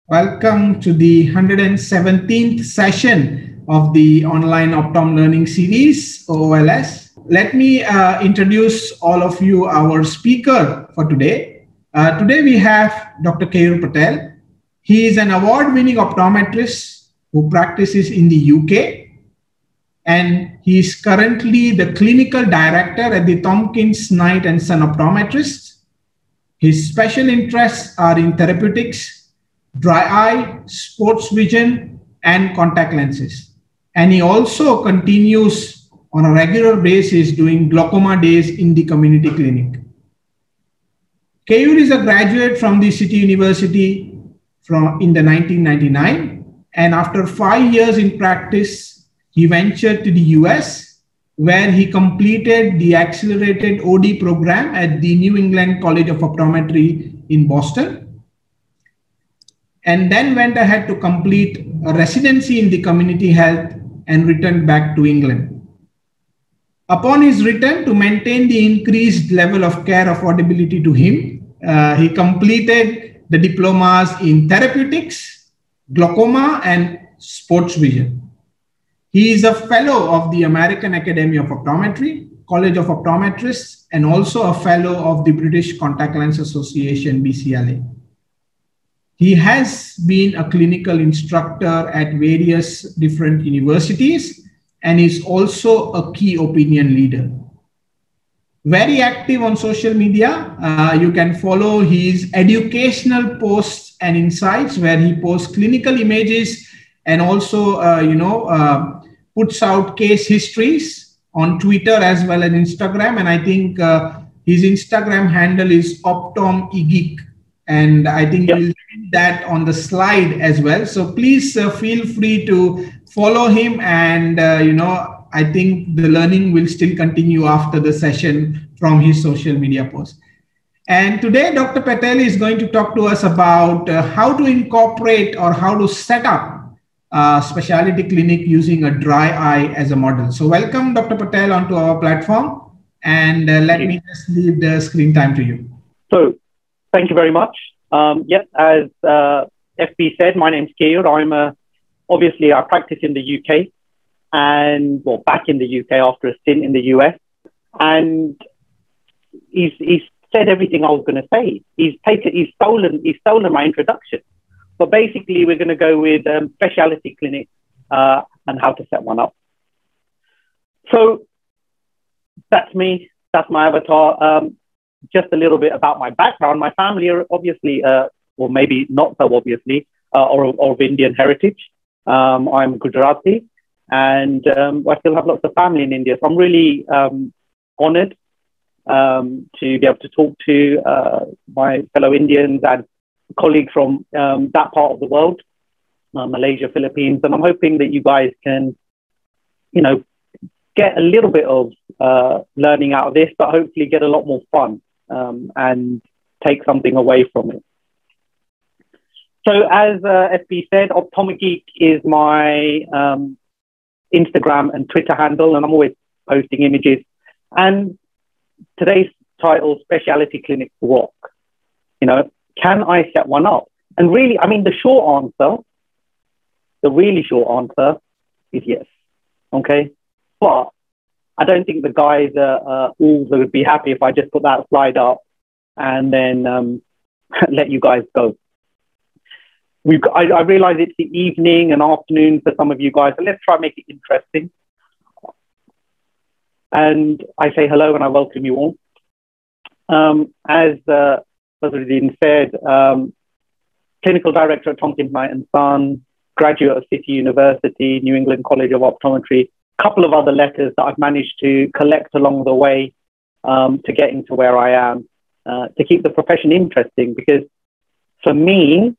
Welcome to the 117th session of the online Optom Learning Series, OOLS. Let me introduce all of you our speaker for today. Today we have Dr. Keyur Patel. He is an award-winning optometrist who practices in the UK, and he is currently the clinical director at the Tompkins Knight and Son Optometrist. His special interests are in therapeutics, dry eye, sports vision, and contact lenses. And he also continues on a regular basis doing glaucoma days in the community clinic. Keyur is a graduate from the City University in the 1999, and after 5 years in practice, he ventured to the US, where he completed the accelerated OD program at the New England College of Optometry in Boston, and then went ahead to complete a residency in the community health and returned back to England. Upon his return, to maintain the increased level of care affordability to him, he completed the diplomas in therapeutics, glaucoma, and sports vision. He is a fellow of the American Academy of Optometry, College of Optometrists, and also a fellow of the British Contact Lens Association, BCLA. He has been a clinical instructor at various different universities and is also a key opinion leader. Very active on social media. You can follow his educational posts and insights, where he posts clinical images and also, puts out case histories on Twitter as well as Instagram. And I think his Instagram handle is Optom Geek. And I think we'll read that on the slide as well. So please feel free to follow him. And, I think the learning will still continue after the session from his social media posts. And today, Dr. Patel is going to talk to us about how to incorporate or how to set up specialty clinic using a dry eye as a model. So welcome, Dr. Patel, onto our platform, and let me just leave the screen time to you. So thank you very much. As FB said, my name's Keyur. Obviously I practice in the UK and back in the UK after a stint in the US. And he's said everything I was going to say. He's stolen my introduction. But basically, we're going to go with specialty clinic and how to set one up. So that's me. That's my avatar. Just a little bit about my background. My family are obviously, or maybe not so obviously, or of Indian heritage. I'm Gujarati, and I still have lots of family in India. So I'm really honored to be able to talk to my fellow Indians and colleagues from that part of the world, Malaysia, Philippines, and I'm hoping that you guys can, get a little bit of learning out of this, but hopefully get a lot more fun and take something away from it. So as FB said, Optomegeek is my Instagram and Twitter handle, and I'm always posting images. And today's title, Specialty Clinic Rock. Can I set one up? And really, the really short answer is yes. Okay. But I don't think the guys OOLS would be happy if I just put that slide up and then let you guys go. I realize it's the evening and afternoon for some of you guys, so let's try and make it interesting. And I say hello and I welcome you all. As Badruddin said, clinical director at Tompkins Knight and Son, graduate of City University, New England College of Optometry, a couple of other letters that I've managed to collect along the way to getting to where I am, to keep the profession interesting, because for me,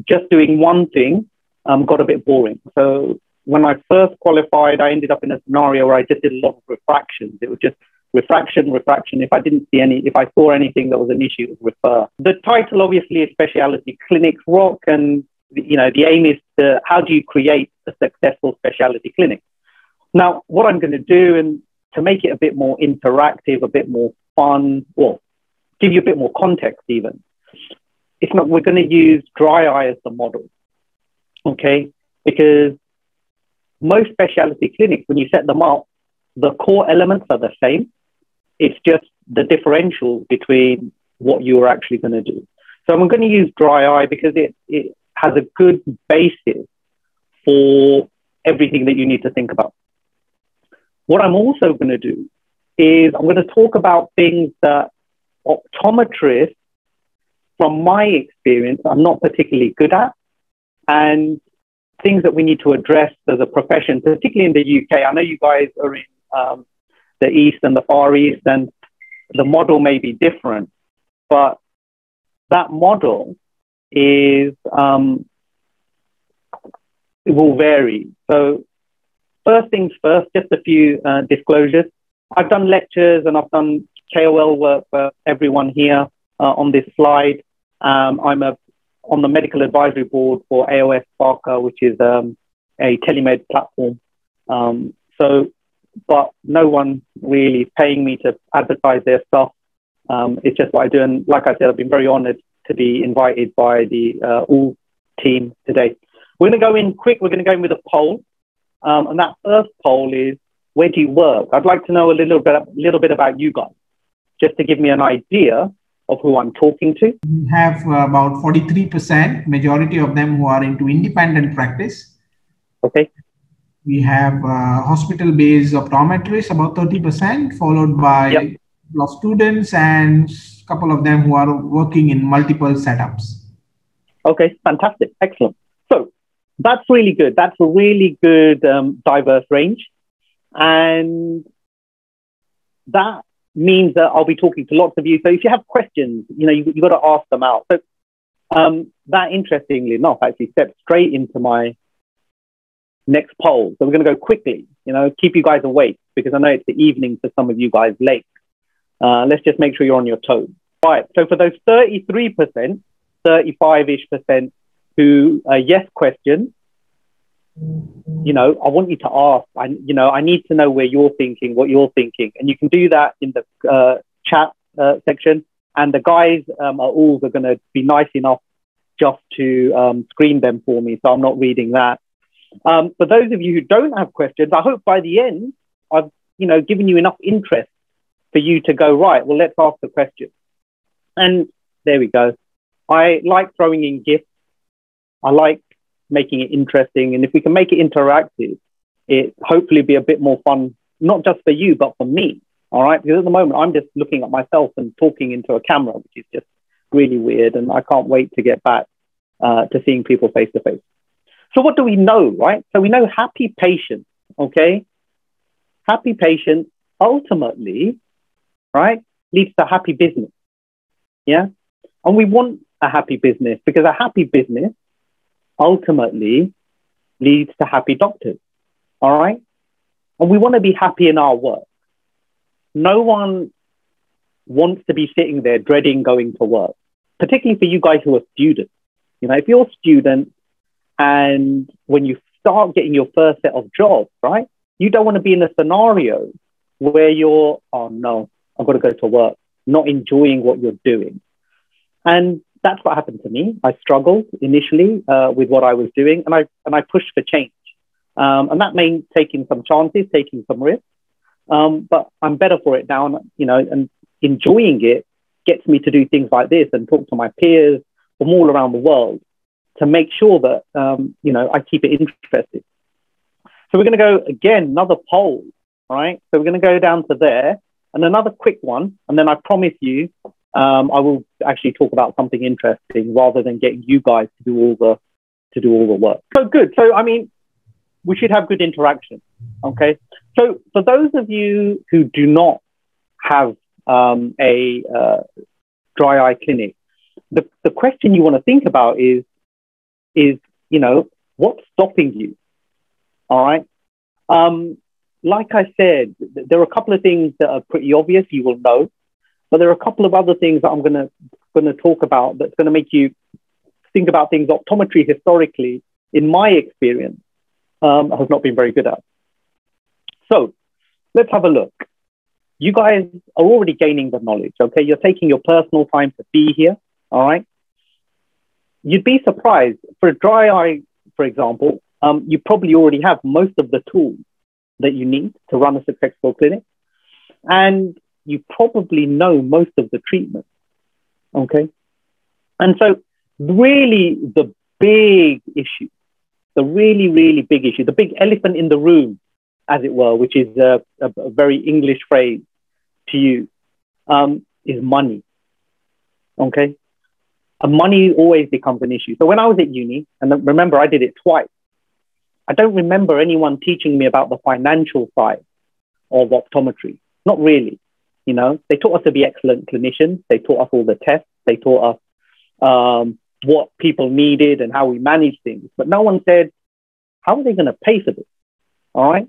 just doing one thing got a bit boring. So when I first qualified, I ended up in a scenario where I just did a lot of refractions. It was just refraction. If I saw anything that was an issue, it was refer. The title obviously is Specialty Clinic Rock, and the aim is how do you create a successful specialty clinic? Now, what I'm going to do, and to make it a bit more interactive, a bit more fun, or give you a bit more context even, it's not, we're going to use dry eye as the model, okay? Because most specialty clinics, when you set them up, the core elements are the same. It's just the differential between what you're actually going to do. So I'm going to use dry eye because it has a good basis for everything that you need to think about. What I'm also going to do is I'm going to talk about things that optometrists, from my experience, are not particularly good at, and things that we need to address as a profession, particularly in the UK. I know you guys are in the East and the Far East, and the model may be different, but that model is, it will vary. So first things first, just a few disclosures. I've done lectures and I've done KOL work for everyone here on this slide. I'm on the medical advisory board for AOS Barker, which is a telemed platform. But no one really paying me to advertise their stuff. It's just what I do. And like I said, I've been very honored to be invited by the OOLS team today. We're going to go in quick. We're going to go in with a poll. And that first poll is, where do you work? I'd like to know a little bit about you guys, just to give me an idea of who I'm talking to. We have about 43%, majority of them who are into independent practice. Okay. We have hospital-based optometrists, about 30%, followed by students and a couple of them who are working in multiple setups. Okay, fantastic. Excellent. So that's really good. That's a really good diverse range. And that means that I'll be talking to lots of you. So if you have questions, you've got to ask them out. So that, interestingly enough, actually steps straight into my next poll. So we're going to go quickly, keep you guys awake, because I know it's the evening for some of you guys late. Let's just make sure you're on your toes. All right. So for those 33%, 35-ish% who yes question, I want you to ask. I need to know where you're thinking, what you're thinking, and you can do that in the chat section. And the guys at OOLS are going to be nice enough just to screen them for me, so I'm not reading that. For those of you who don't have questions, I hope by the end I've given you enough interest for you to go, right, well, let's ask the question. And there we go. I like throwing in gifts. I like making it interesting. And if we can make it interactive, it hopefully be a bit more fun, not just for you, but for me. All right. Because at the moment, I'm just looking at myself and talking into a camera, which is just really weird. And I can't wait to get back to seeing people face to face. So what do we know, right? So we know happy patients, okay? Happy patients ultimately, right, leads to happy business. Yeah. And we want a happy business because a happy business ultimately leads to happy doctors. All right. And we want to be happy in our work. No one wants to be sitting there dreading going to work, particularly for you guys who are students. If you're a student and when you start getting your first set of jobs, right, you don't want to be in a scenario where you're, oh no, I've got to go to work, not enjoying what you're doing. And that's what happened to me. I struggled initially with what I was doing, and I pushed for change. And that meant taking some chances, taking some risks. But I'm better for it now, and enjoying it gets me to do things like this and talk to my peers from all around the world to make sure that, I keep it interesting. So we're going to go again, another poll, right? So we're going to go down to there and another quick one. And then I promise you, I will actually talk about something interesting rather than getting you guys to do all the work. So good. So, we should have good interaction. Okay. So for those of you who do not have a dry eye clinic, the question you want to think about is, what's stopping you? All right. Like I said, there are a couple of things that are pretty obvious, you will know, but there are a couple of other things that I'm going to talk about that's going to make you think about things optometry historically, in my experience, has not been very good at. So let's have a look. You guys are already gaining the knowledge, okay? You're taking your personal time to be here, all right? you'd be surprised. For a dry eye, for example, you probably already have most of the tools that you need to run a successful clinic. And you probably know most of the treatment. Okay. And so really the big issue, the really, really big issue, the big elephant in the room, as it were, which is a very English phrase to use, is money. Okay. And money always becomes an issue. So when I was at uni, and remember, I did it twice, I don't remember anyone teaching me about the financial side of optometry. Not really. You know, they taught us to be excellent clinicians. They taught us all the tests. They taught us what people needed and how we manage things. But no one said, how are they going to pay for this? All right.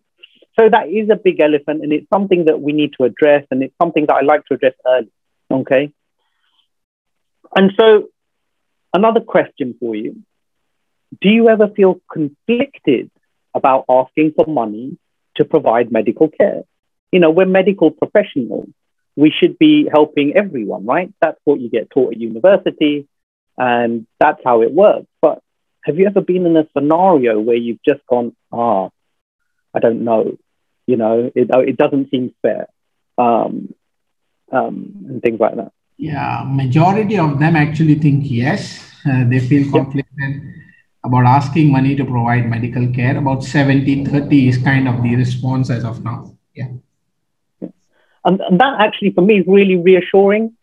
So that is a big elephant, and it's something that we need to address, and it's something that I like to address early. Okay. And so another question for you. Do you ever feel conflicted about asking for money to provide medical care? You know, we're medical professionals. We should be helping everyone, right? That's what you get taught at university, and that's how it works. But have you ever been in a scenario where you've just gone, I don't know, you know, it doesn't seem fair, and things like that? Yeah, majority of them actually think yes. They feel conflicted about asking money to provide medical care. About 70-30 is kind of the response as of now. Yeah. And that actually, for me, is really reassuring,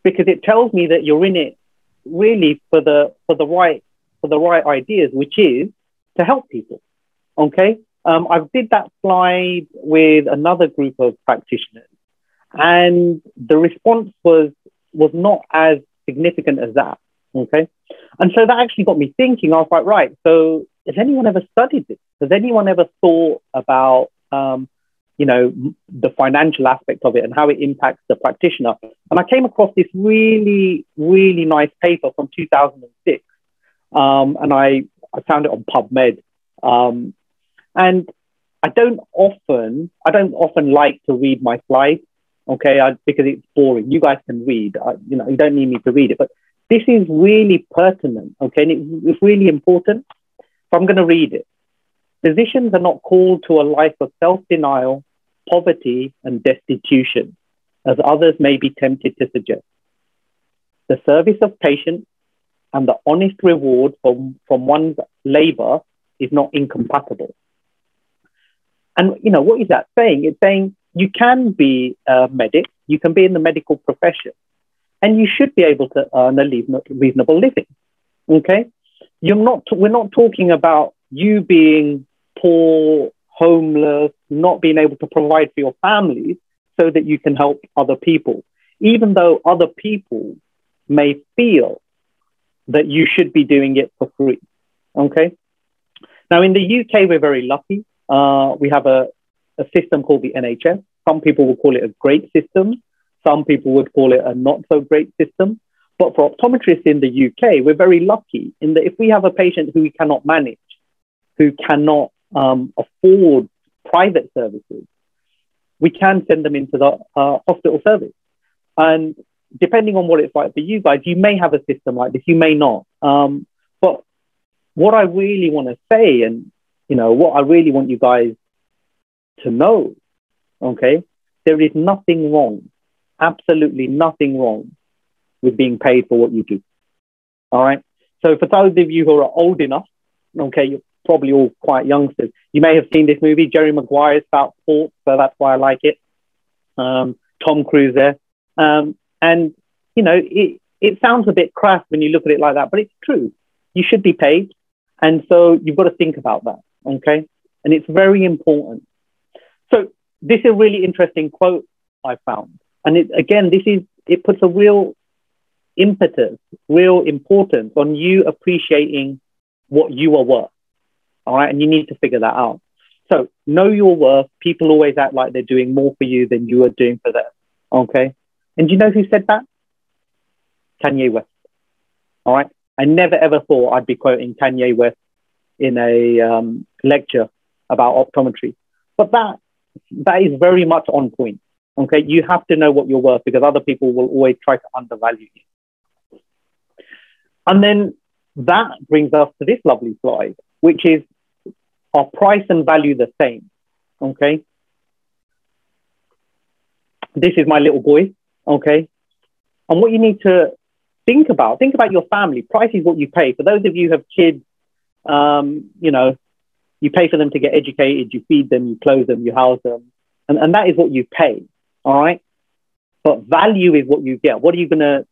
because it tells me that you're in it really for the right ideas, which is to help people. Okay. I did that slide with another group of practitioners, and the response was not as significant as that. Okay. And so that actually got me thinking. I was like, right, so has anyone ever studied this? Has anyone ever thought about, you know, the financial aspect of it and how it impacts the practitioner? And I came across this really, really nice paper from 2006. And I found it on PubMed. And I don't often like to read my slides, okay, because it's boring. You guys can read, you know, you don't need me to read it, but this is really pertinent, okay, and it's really important. So I'm going to read it. Physicians are not called to a life of self-denial, poverty, and destitution, as others may be tempted to suggest. The service of patients and the honest reward from one's labor is not incompatible. And, you know, what is that saying? It's saying you can be a medic, you can be in the medical profession, and you should be able to earn a reasonable living, okay? We're not talking about you being poor, homeless, not being able to provide for your families so that you can help other people, even though other people may feel that you should be doing it for free, okay? Now, in the UK, we're very lucky. We have a system called the NHS. Some people will call it a great system. Some people would call it a not so great system. But for optometrists in the UK, we're very lucky in that if we have a patient who we cannot manage, who cannot afford private services, we can send them into the hospital service. And depending on what it's like for you guys, you may have a system like this, you may not. But what I really want to say, and you know, what I really want you guys to know, okay, there is nothing wrong, absolutely nothing wrong with being paid for what you do. All right. So for those of you who are old enough, okay, you're probably all quite youngsters. You may have seen this movie, Jerry Maguire's about sports, so that's why I like it. Tom Cruise there. And, you know, it sounds a bit crass when you look at it like that, but it's true. You should be paid. And so you've got to think about that, okay? And it's very important. So this is a really interesting quote I found. And it puts a real impetus, real importance on you appreciating what you are worth, all right? And you need to figure that out. So know your worth. People always act like they're doing more for you than you are doing for them, okay? And do you know who said that? Kanye West, all right? I never, ever thought I'd be quoting Kanye West in a lecture about optometry. But that is very much on point, okay? You have to know what you're worth because other people will always try to undervalue you. And then that brings us to this lovely slide, which is, are price and value the same? Okay. This is my little boy. Okay. And what you need to think about your family. Price is what you pay. For those of you who have kids, you know, you pay for them to get educated, you feed them, you clothe them, you house them. And that is what you pay. All right. But value is what you get. What are you gonna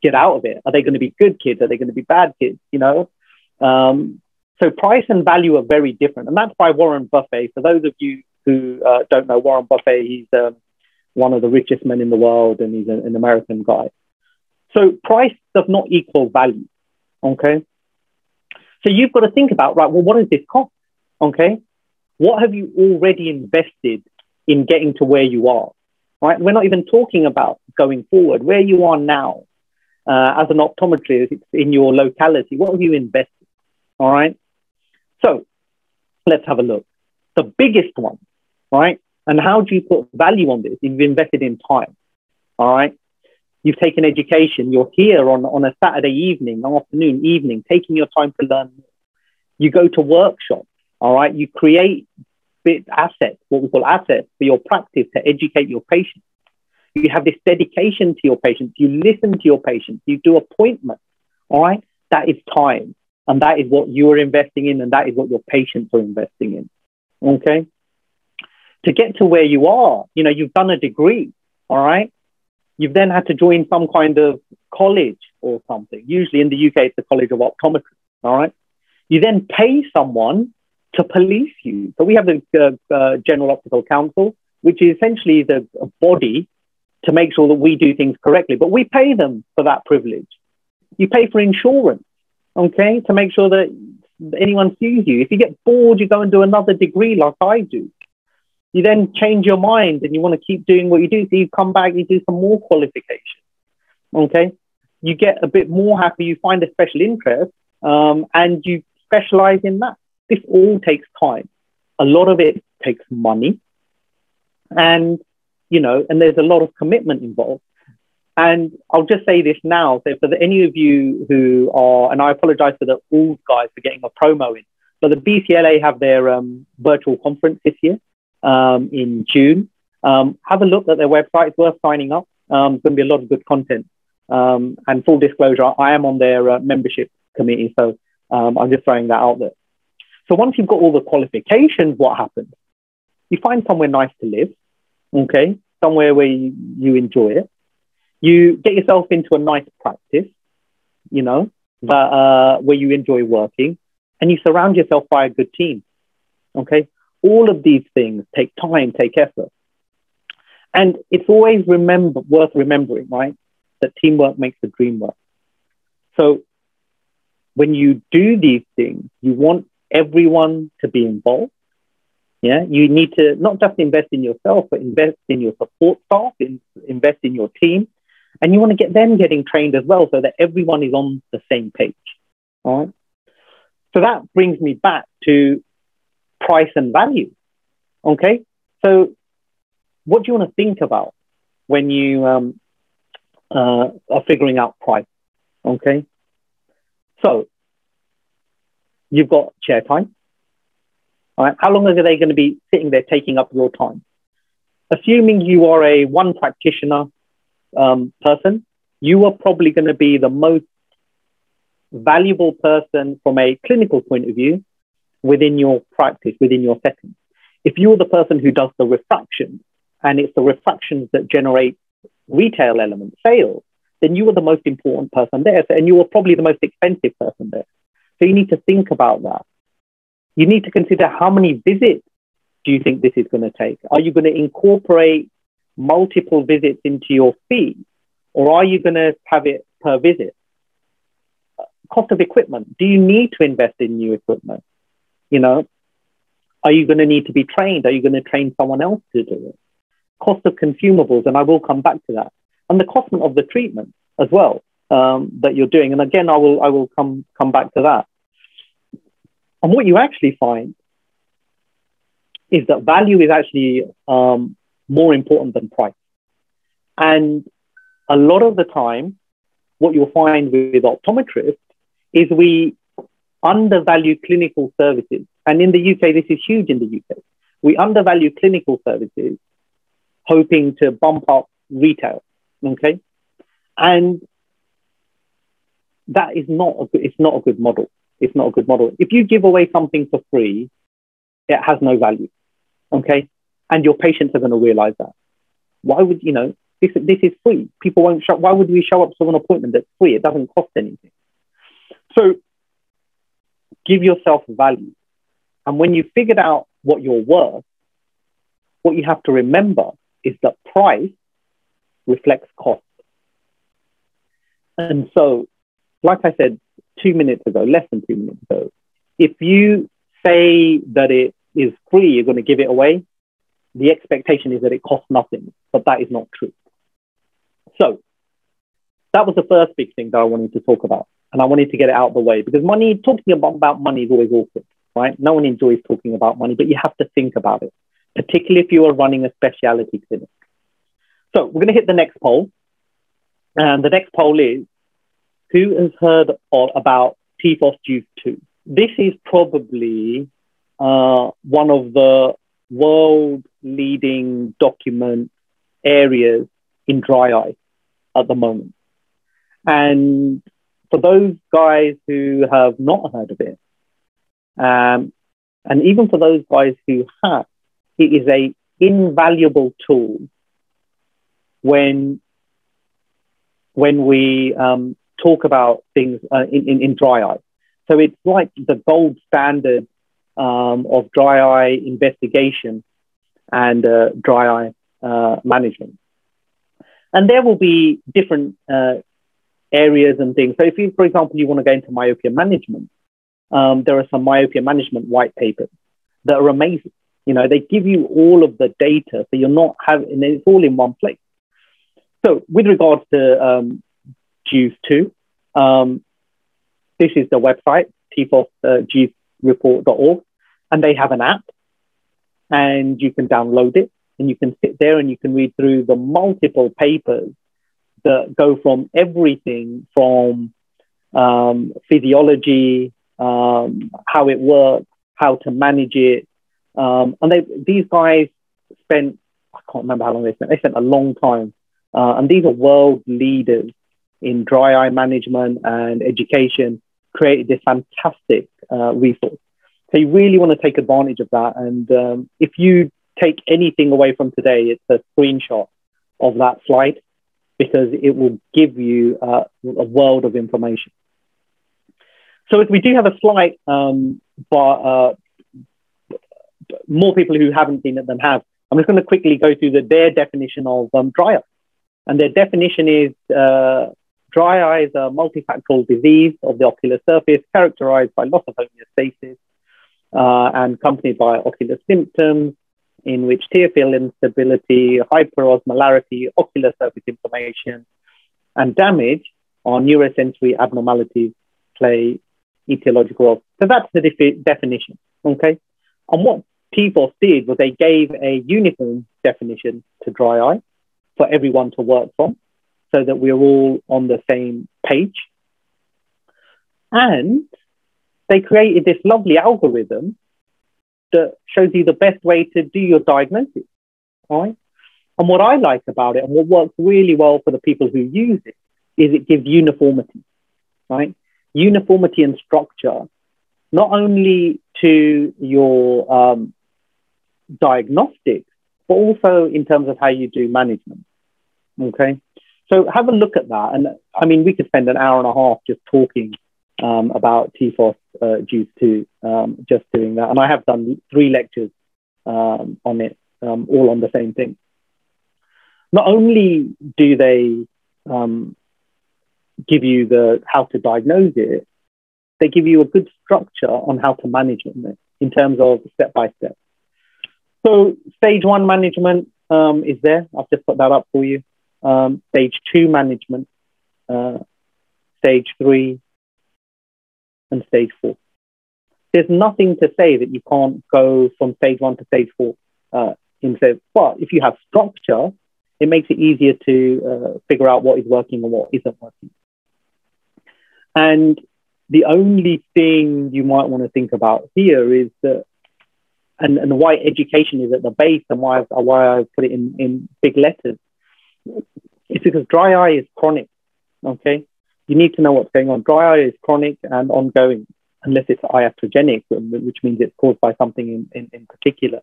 get out of it? Are they going to be good kids? Are they going to be bad kids? You know? So price and value are very different. And that's why Warren Buffett, for those of you who don't know Warren Buffett, he's one of the richest men in the world, and he's an American guy. So price does not equal value. Okay. So you've got to think about, right, well, what does this cost? Okay. What have you already invested in getting to where you are? Right. We're not even talking about going forward. Where you are now as an optometrist in your locality, what have you invested? All right. So let's have a look. The biggest one, right? And how do you put value on this? You've invested in time. All right. You've taken education. You're here on a Saturday evening, afternoon, evening, taking your time to learn. You go to workshops. All right. You create assets, what we call assets for your practice to educate your patients. You have this dedication to your patients. You listen to your patients. You do appointments. All right. That is time. And that is what you are investing in. And that is what your patients are investing in. Okay. To get to where you are, you know, you've done a degree. All right. You've then had to join some kind of college or something. Usually in the UK, it's the College of Optometry. All right. You then pay someone to police you. So we have the General Optical Council, which is essentially a body to make sure that we do things correctly. But we pay them for that privilege. You pay for insurance, okay, to make sure that anyone sues you. If you get bored, you go and do another degree like I do. You then change your mind and you want to keep doing what you do. So you come back, you do some more qualifications, okay? You get a bit more happy, you find a special interest, and you specialize in that. This all takes time. A lot of it takes money. And, you know, and there's a lot of commitment involved. And I'll just say this now. So for any of you who are, and I apologize for the OOLS guys for getting a promo in, but the BCLA have their virtual conference this year in June. Have a look at their website. It's worth signing up. There's going to be a lot of good content. And full disclosure, I am on their membership committee. So I'm just throwing that out there. So once you've got all the qualifications, what happens? You find somewhere nice to live, okay? Somewhere where you enjoy it. You get yourself into a nice practice, you know, where you enjoy working, and you surround yourself by a good team, okay? All of these things take time, take effort. And it's always worth remembering, right, that teamwork makes the dream work. So when you do these things, you want everyone to be involved. Yeah, you need to not just invest in yourself, but invest in your support staff, invest in your team, and you want to get them getting trained as well, so that everyone is on the same page. All right. So that brings me back to price and value. Okay. So what do you want to think about when you are figuring out price? Okay. So you've got chair time. All right. How long are they going to be sitting there taking up your time? Assuming you are a one practitioner person, you are probably going to be the most valuable person from a clinical point of view within your practice, within your setting. If you're the person who does the refractions, and it's the refractions that generate retail element sales, then you are the most important person there. And you are probably the most expensive person there. So you need to think about that. You need to consider how many visits do you think this is going to take? Are you going to incorporate multiple visits into your fee? Or are you going to have it per visit? Cost of equipment. Do you need to invest in new equipment? You know, are you going to need to be trained? Are you going to train someone else to do it? Cost of consumables, and I will come back to that. And the cost of the treatment as well that you're doing. And again, I will come back to that. And what you actually find is that value is actually more important than price. And a lot of the time, what you'll find with optometrists is we undervalue clinical services. And in the UK, this is huge in the UK. We undervalue clinical services, hoping to bump up retail, okay? And that is it's not a good model. It's not a good model. If you give away something for free, it has no value, okay? And your patients are going to realize that. Why would, this is free. People won't show. Why would we show up to an appointment that's free? It doesn't cost anything. So give yourself value. And when you figured out what you're worth, what you have to remember is that price reflects cost. And so, like I said 2 minutes ago, less than 2 minutes ago, if you say that it is free, you're going to give it away, the expectation is that it costs nothing, but that is not true. So that was the first big thing that I wanted to talk about. And I wanted to get it out of the way because talking about money is always awkward, right? No one enjoys talking about money, but you have to think about it, particularly if you are running a specialty clinic. So we're going to hit the next poll. And the next poll is, who has heard about TFOS Juice 2? This is probably one of the world-leading document areas in dry eye at the moment. And for those guys who have not heard of it, and even for those guys who have, it is an invaluable tool when we talk about things in dry eye. So it's like the gold standard of dry eye investigation and dry eye management. And there will be different areas and things. So if you, for example, you want to go into myopia management, there are some myopia management white papers that are amazing. They give you all of the data, so you're not having, it's all in one place. So with regards to Juice 2, this is the website, tfosjuicereport.org, and they have an app, and you can download it, and you can sit there and you can read through the multiple papers that go from everything from physiology, how it works, how to manage it. And these guys spent, I can't remember how long they spent a long time. And these are world leaders in dry eye management and education, created this fantastic resource. So you really want to take advantage of that. And if you take anything away from today, it's a screenshot of that slide, because it will give you a world of information. So if we do have a slight, but more people who haven't seen it than have, I'm just going to quickly go through their definition of dry eye. And their definition is dry eye is a multifactorial disease of the ocular surface characterized by loss of homeostasis and accompanied by ocular symptoms in which tear film instability, hyperosmolarity, ocular surface inflammation, and damage or neurosensory abnormalities play etiological role. So that's the definition, okay? And what TFOS did was they gave a uniform definition to dry eye for everyone to work from, so that we're all on the same page. And they created this lovely algorithm that shows you the best way to do your diagnosis, right? And what I like about it, and what works really well for the people who use it, is it gives uniformity, right? Uniformity and structure, not only to your diagnostics, but also in terms of how you do management, okay? So have a look at that. And I mean, we could spend an hour and a half just talking about TFOS Juice 2, just doing that. And I have done 3 lectures on it, all on the same thing. Not only do they give you how to diagnose it, they give you a good structure on how to manage it in terms of step by step. So stage 1 management is there. I've just put that up for you. Stage 2 management, stage 3, and stage 4. There's nothing to say that you can't go from stage 1 to stage 4. But if you have structure, it makes it easier to figure out what is working and what isn't working. And the only thing you might want to think about here is that, and why education is at the base, and why I put it in big letters, is because dry eye is chronic. Okay, you need to know what's going on. Dry eye is chronic and ongoing, unless it's iatrogenic, which means it's caused by something in particular.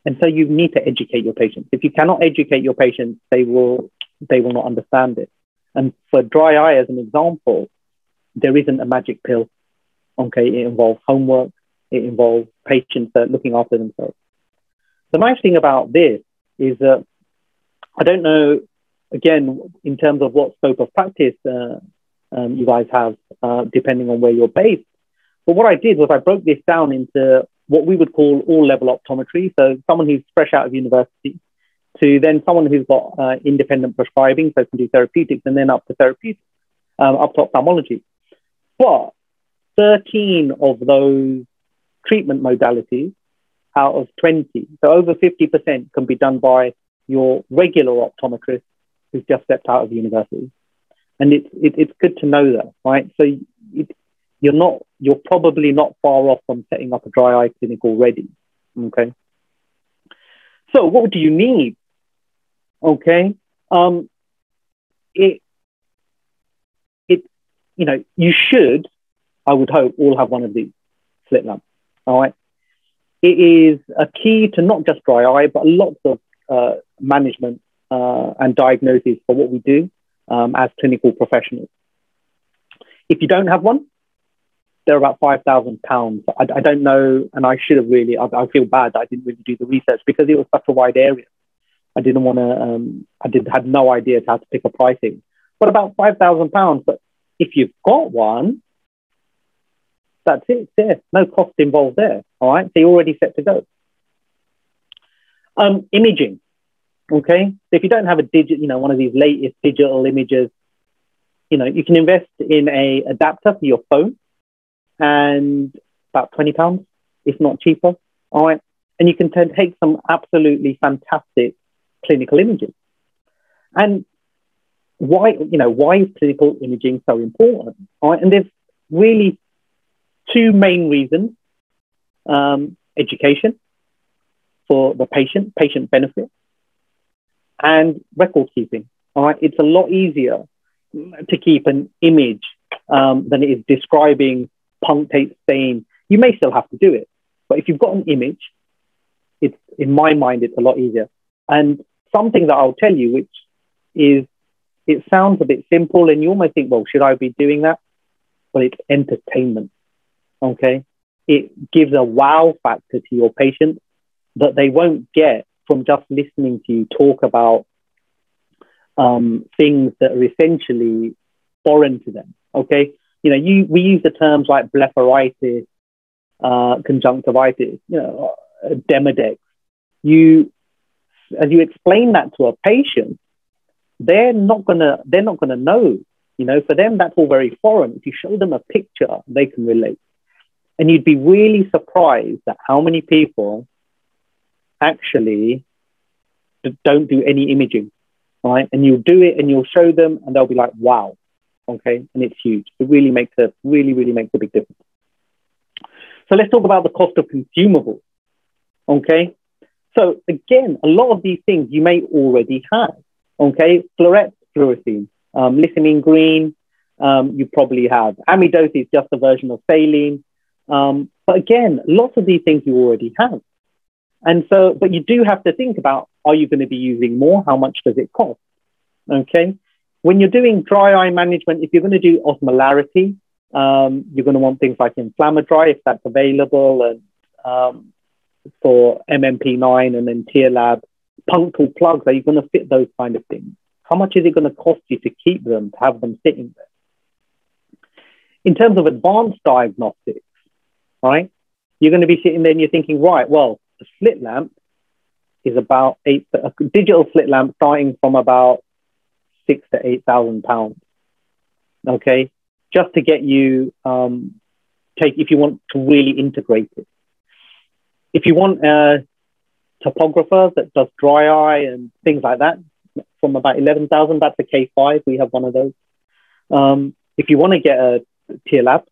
And so you need to educate your patients. If you cannot educate your patients, they will not understand it. And for dry eye, as an example, there isn't a magic pill. Okay, it involves homework. It involves patients looking after themselves. The nice thing about this is that I don't know, again, in terms of what scope of practice you guys have, depending on where you're based. But what I did was I broke this down into what we would call all-level optometry. So someone who's fresh out of university, to then someone who's got independent prescribing, so can do therapeutics, and then up to therapeutics, up to ophthalmology. But 13 of those treatment modalities out of 20, so over 50%, can be done by your regular optometrist who's just stepped out of university. And it's good to know that, right? So you're probably not far off from setting up a dry eye clinic already. Okay. So what do you need? Okay. You should, I would hope, all have one of these slit lamps. All right. It is a key to not just dry eye, but lots of management and diagnosis for what we do as clinical professionals. If you don't have one, they're about £5,000. I don't know, and I should have really, I feel bad that I didn't really do the research because it was such a wide area. I didn't want to, had no idea how to pick a pricing, but about £5,000. But if you've got one, that's it, it's there. No cost involved there, all right? So you're already set to go. Imaging, okay? So if you don't have one of these latest digital imagers, you can invest in a adapter for your phone, and about £20, if not cheaper, all right? And you can take some absolutely fantastic clinical images. And why is clinical imaging so important, all right? And there's really two main reasons. Education for the patient benefit, and record keeping, all right? It's a lot easier to keep an image than it is describing punctate stain. You may still have to do it, but if you've got an image, it's, in my mind, it's a lot easier. And something that I'll tell you, which is, it sounds a bit simple and you almost think, well, should I be doing that? But it's entertainment, okay? It gives a wow factor to your patients that they won't get from just listening to you talk about things that are essentially foreign to them, okay? We use the terms like blepharitis, conjunctivitis, Demodex. As you explain that to a patient, they're not gonna know. For them, that's all very foreign. If you show them a picture, they can relate. And you'd be really surprised at how many people actually don't do any imaging, right? And you'll do it and you'll show them and they'll be like, wow, okay? And it's huge. It really makes a big difference. So let's talk about the cost of consumables, okay? So again, a lot of these things you may already have, okay? Fluorescein, lissamine green, you probably have. Amidose is just a version of saline. But again, lots of these things you already have. And so, but you do have to think about, are you going to be using more? How much does it cost? Okay. When you're doing dry eye management, if you're going to do osmolarity, you're going to want things like Inflammadry, if that's available, and for MMP9 and then Tear Lab. Punctal plugs, are you going to fit those kind of things? How much is it going to cost you to keep them, to have them sitting there? In terms of advanced diagnostics, right? You're going to be sitting there and you're thinking, right, well, a slit lamp is about a digital slit lamp starting from about £6,000 to £8,000. Okay, just to get you if you want to really integrate it. If you want a topographer that does dry eye and things like that, from about 11,000, that's a K5. We have one of those. If you want to get a lab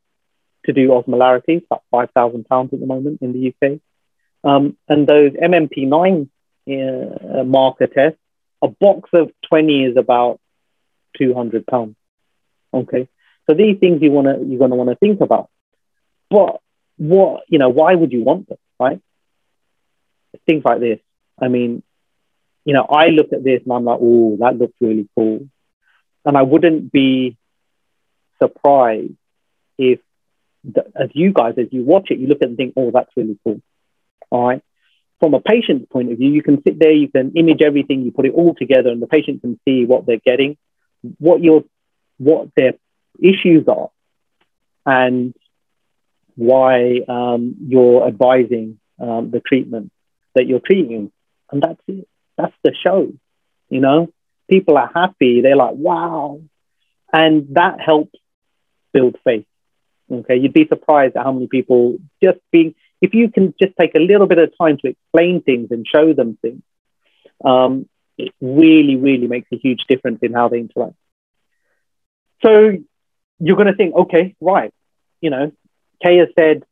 to do osmolarity, about £5,000 at the moment in the UK. And those MMP9 marker tests, a box of 20 is about £200. Okay, so these things you're gonna want to think about. But why would you want them, right? Things like this. I mean, I look at this and I'm like, oh, that looks really cool. And I wouldn't be surprised if, as you watch it, you look at it and think, oh, that's really cool. All right. From a patient's point of view, you can sit there, you can image everything, you put it all together, and the patient can see what they're getting, what their issues are, and why you're advising the treatment that you're treating. And that's it. That's the show. People are happy. They're like, wow. And that helps build faith. Okay. You'd be surprised at how many people if you can just take a little bit of time to explain things and show them things, it really, really makes a huge difference in how they interact. So you're going to think, okay, right. Kay has said,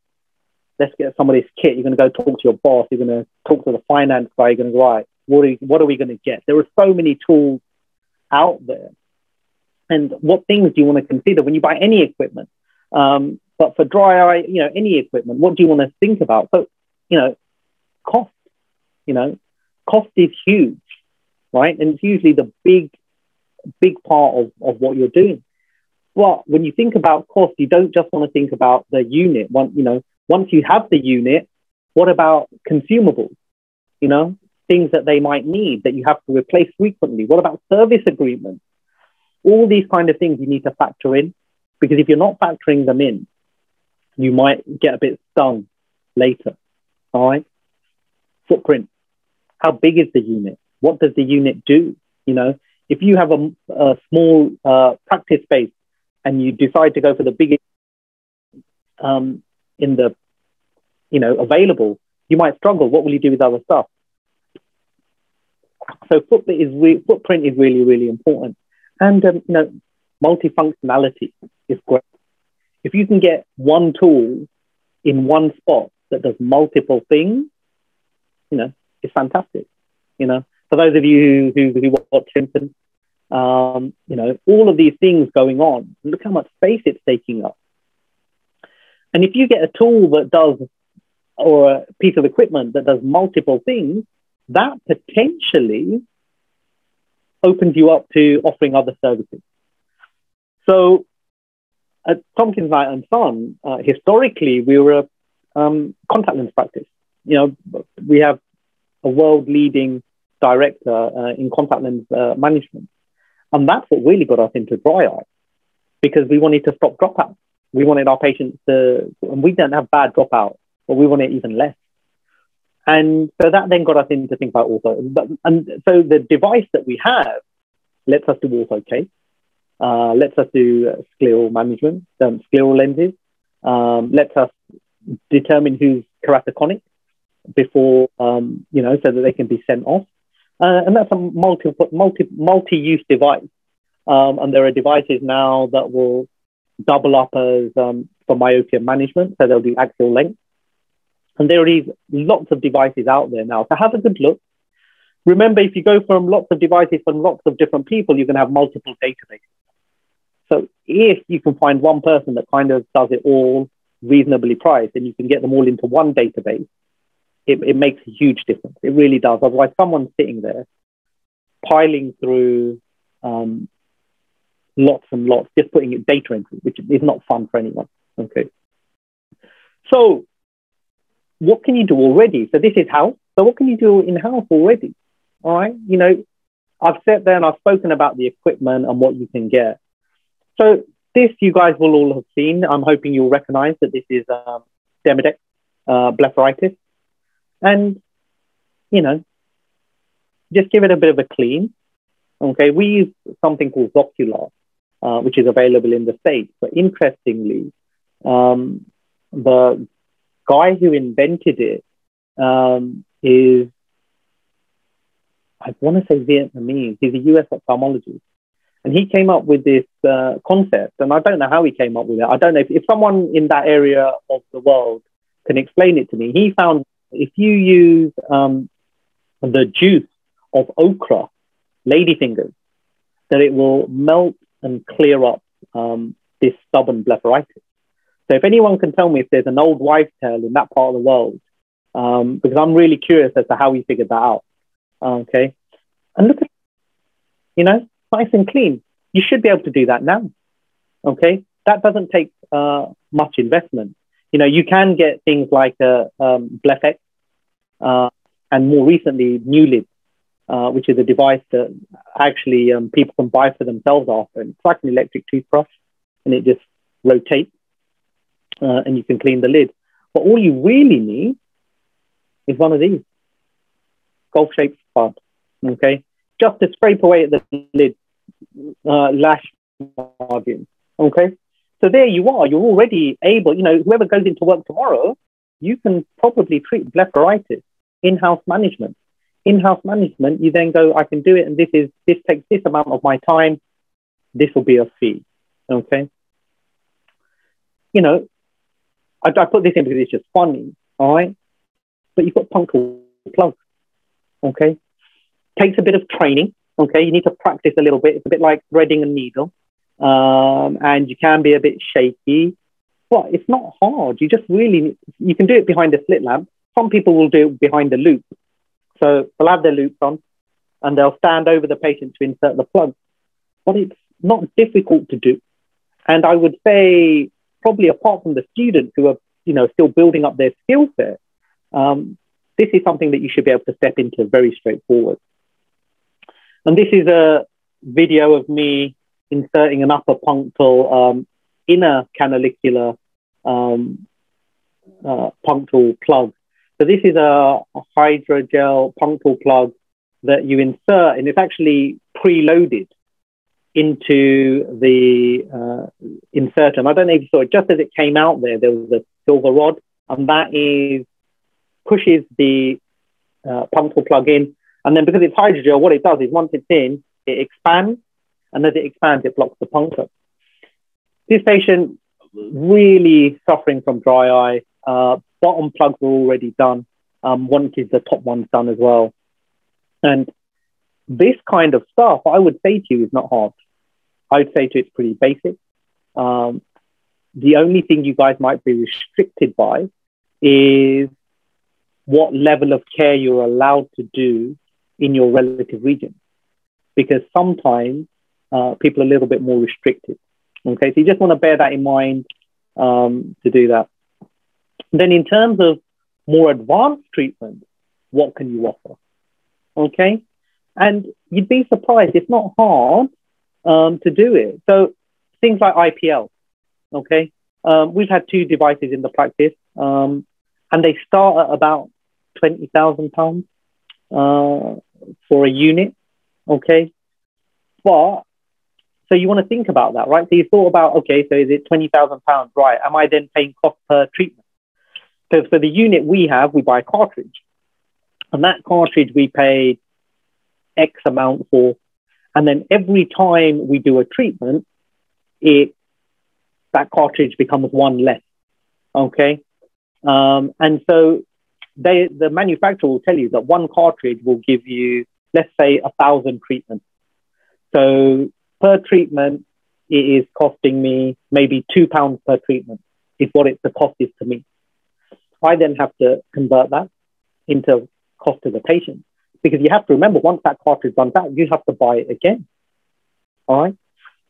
let's get some of this kit. You're going to go talk to your boss. You're going to talk to the finance guy. You're going to go, right, what are we going to get? There are so many tools out there. And what things do you want to consider when you buy any equipment? But for dry eye, any equipment, what do you want to think about? So, cost, cost is huge, right? And it's usually the big part of what you're doing. But when you think about cost, you don't just want to think about the unit. Once you have the unit, what about consumables? Things that they might need that you have to replace frequently. What about service agreements? All these kind of things you need to factor in, because if you're not factoring them in, you might get a bit stung later. All right. Footprint. How big is the unit? What does the unit do? If you have a small practice space and you decide to go for the biggest available, you might struggle. What will you do with other stuff? So footprint is really, really important. And, multifunctionality is great. If you can get one tool in one spot that does multiple things, it's fantastic. For those of you who watch Simpsons, all of these things going on, look how much space it's taking up. And if you get a tool that does, or a piece of equipment that does multiple things, that potentially opens you up to offering other services. So at Tompkins Knight & Son, historically, we were a contact lens practice. We have a world-leading director in contact lens management. And that's what really got us into dry eye, because we wanted to stop dropouts. We wanted our patients and we don't have bad dropouts, but we wanted even less. And so that then got us into think about ortho. And so the device that we have lets us do ortho case, lets us do scleral management, scleral lenses, lets us determine who's keratoconic before, so that they can be sent off. And that's a multi-use device. And there are devices now that will double up as for myopia management, so they'll do axial length. And there are lots of devices out there now. So have a good look. Remember, if you go from lots of devices from lots of different people, you're going to have multiple databases. So if you can find one person that kind of does it all reasonably priced, and you can get them all into one database, it makes a huge difference. It really does. Otherwise, someone's sitting there piling through lots and lots, just putting it data entry, which is not fun for anyone. Okay. So what can you do already? So this is house. So what can you do in-house already? All right. I've sat there and I've spoken about the equipment and what you can get. So this you guys will all have seen. I'm hoping you'll recognize that this is Demodex blepharitis. And, just give it a bit of a clean. Okay, we use something called Zocular, which is available in the States. But interestingly, the guy who invented it is, I want to say Vietnamese. He's a US ophthalmologist. And he came up with this concept, and I don't know how he came up with it. I don't know if someone in that area of the world can explain it to me. He found if you use the juice of okra, ladyfingers, that it will melt and clear up this stubborn blepharitis. So if anyone can tell me if there's an old wives' tale in that part of the world, because I'm really curious as to how he figured that out. Okay. And look at, nice and clean. You should be able to do that now. Okay. That doesn't take much investment. You can get things like BlephX and more recently Newlid, which is a device that actually people can buy for themselves after. And it's like an electric toothbrush, and it just rotates and you can clean the lid. But all you really need is one of these golf-shaped spud, okay? Just to scrape away at the lid lash margin, okay? So there you are. You're already able, whoever goes into work tomorrow, you can probably treat blepharitis, in-house management. In-house management, you then go, I can do it, and this takes this amount of my time. This will be a fee, okay? I put this in because it's just funny, all right? But you've got punctal plugs, okay? Takes a bit of training, okay? You need to practice a little bit. It's a bit like threading a needle, and you can be a bit shaky, but it's not hard. You can do it behind a slit lamp. Some people will do it behind a loop. So they'll have their loops on, and they'll stand over the patient to insert the plug. But it's not difficult to do. And I would say, probably apart from the students who are, still building up their skill set, this is something that you should be able to step into very straightforward. And this is a video of me inserting an upper punctal inner canalicular punctal plug. So this is a hydrogel punctal plug that you insert, and it's actually preloaded into the inserter. And I don't know if you saw it, just as it came out there was a silver rod, and that pushes the punctal plug in. And then because it's hydrogel, what it does is once it's in, it expands, and as it expands, it blocks the puncture. This patient really suffering from dry eye. Bottom plugs were already done. Wanted the top ones done as well. And this kind of stuff, I would say to you, is not hard. I would say to you, it's pretty basic. The only thing you guys might be restricted by is what level of care you're allowed to do in your relative region. Because sometimes people are a little bit more restricted. Okay, so you just want to bear that in mind to do that. Then in terms of more advanced treatment, what can you offer? Okay, and you'd be surprised, it's not hard to do it. So things like IPL, okay? We've had 2 devices in the practice, and they start at about £20,000 for a unit, okay? But, so you want to think about that, right? So you thought about, okay, so is it £20,000, right? Am I then paying cost per treatment? So for the unit we buy a cartridge. And that cartridge we pay X amount for. And then every time we do a treatment, that cartridge becomes 1 less. Okay. And so the manufacturer will tell you that 1 cartridge will give you, let's say, 1,000 treatments. So per treatment, it is costing me maybe £2 per treatment is what the cost is to me. I then have to convert that into cost to the patient, because you have to remember, once that cartridge runs out, you have to buy it again. All right.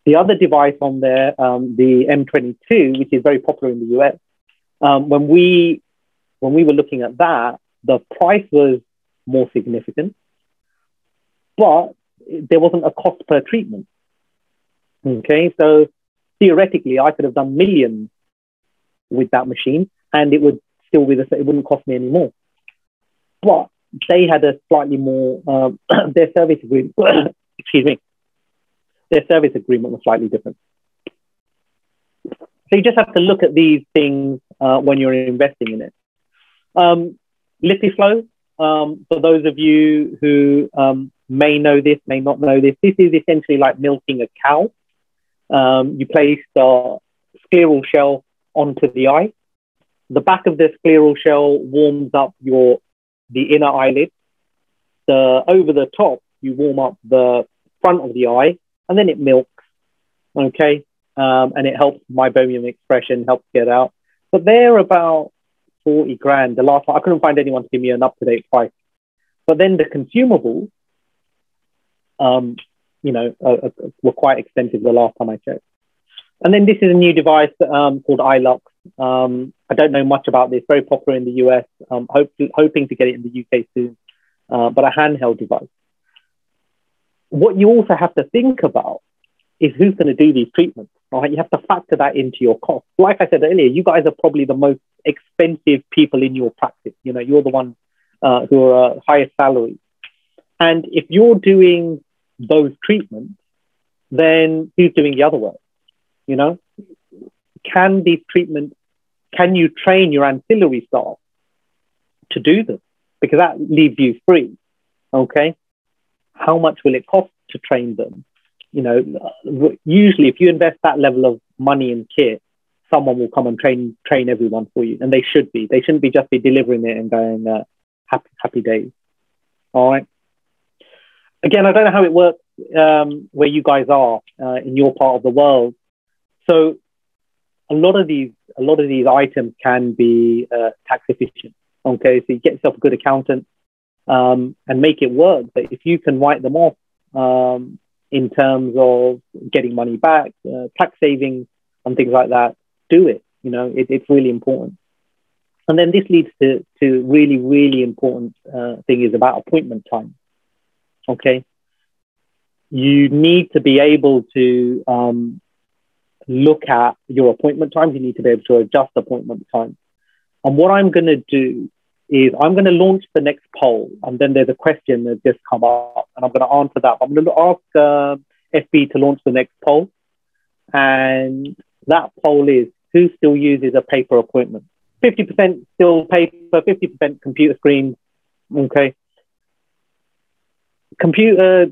The other device on there, the M22, which is very popular in the US, when we were looking at that, the price was more significant, but there wasn't a cost per treatment. Okay, so theoretically, I could have done millions with that machine, and it would still be it wouldn't cost me any more. But they had a slightly more their service agreement. Excuse me, their service agreement was slightly different. So you just have to look at these things when you're investing in it. LipiFlow, for those of you who may know this, may not know this, this is essentially like milking a cow. You place the scleral shell onto the eye. The back of the scleral shell warms up the inner eyelid. Over the top, you warm up the front of the eye, and then it milks. Okay, and it helps meibomium expression, helps get out. But they're about 40 grand. The last one, I couldn't find anyone to give me an up-to-date price. But then the consumables, were quite expensive the last time I checked. And then this is a new device called iLux. I don't know much about this. Very popular in the US. Hoping to get it in the UK soon. But a handheld device. What you also have to think about is who's going to do these treatments. Right? You have to factor that into your cost. Like I said earlier, you guys are probably the most expensive people in your practice. You know, you're the one who are highest salary. And if you're doing those treatments, then who's doing the other work? You know, can you train your ancillary staff to do them? Because that leaves you free. Okay. How much will it cost to train them? You know, usually if you invest that level of money in kit, someone will come and train everyone for you. And they should be. They shouldn't just be delivering it and going, happy days. All right. Again, I don't know how it works where you guys are in your part of the world. So a lot of these items can be tax efficient. Okay, so you get yourself a good accountant and make it work. But if you can write them off in terms of getting money back, tax savings and things like that, do it. You know, it's really important. And then this leads to really, really important thing is about appointment time. Okay, you need to be able to look at your appointment times. You need to be able to adjust appointment times. And what I'm going to do is I'm going to launch the next poll, and then there's a question that just come up, and I'm going to answer that. I'm going to ask FB to launch the next poll, and that poll is who still uses a paper appointment. 50% still paper, 50% computer screens. Okay. Computer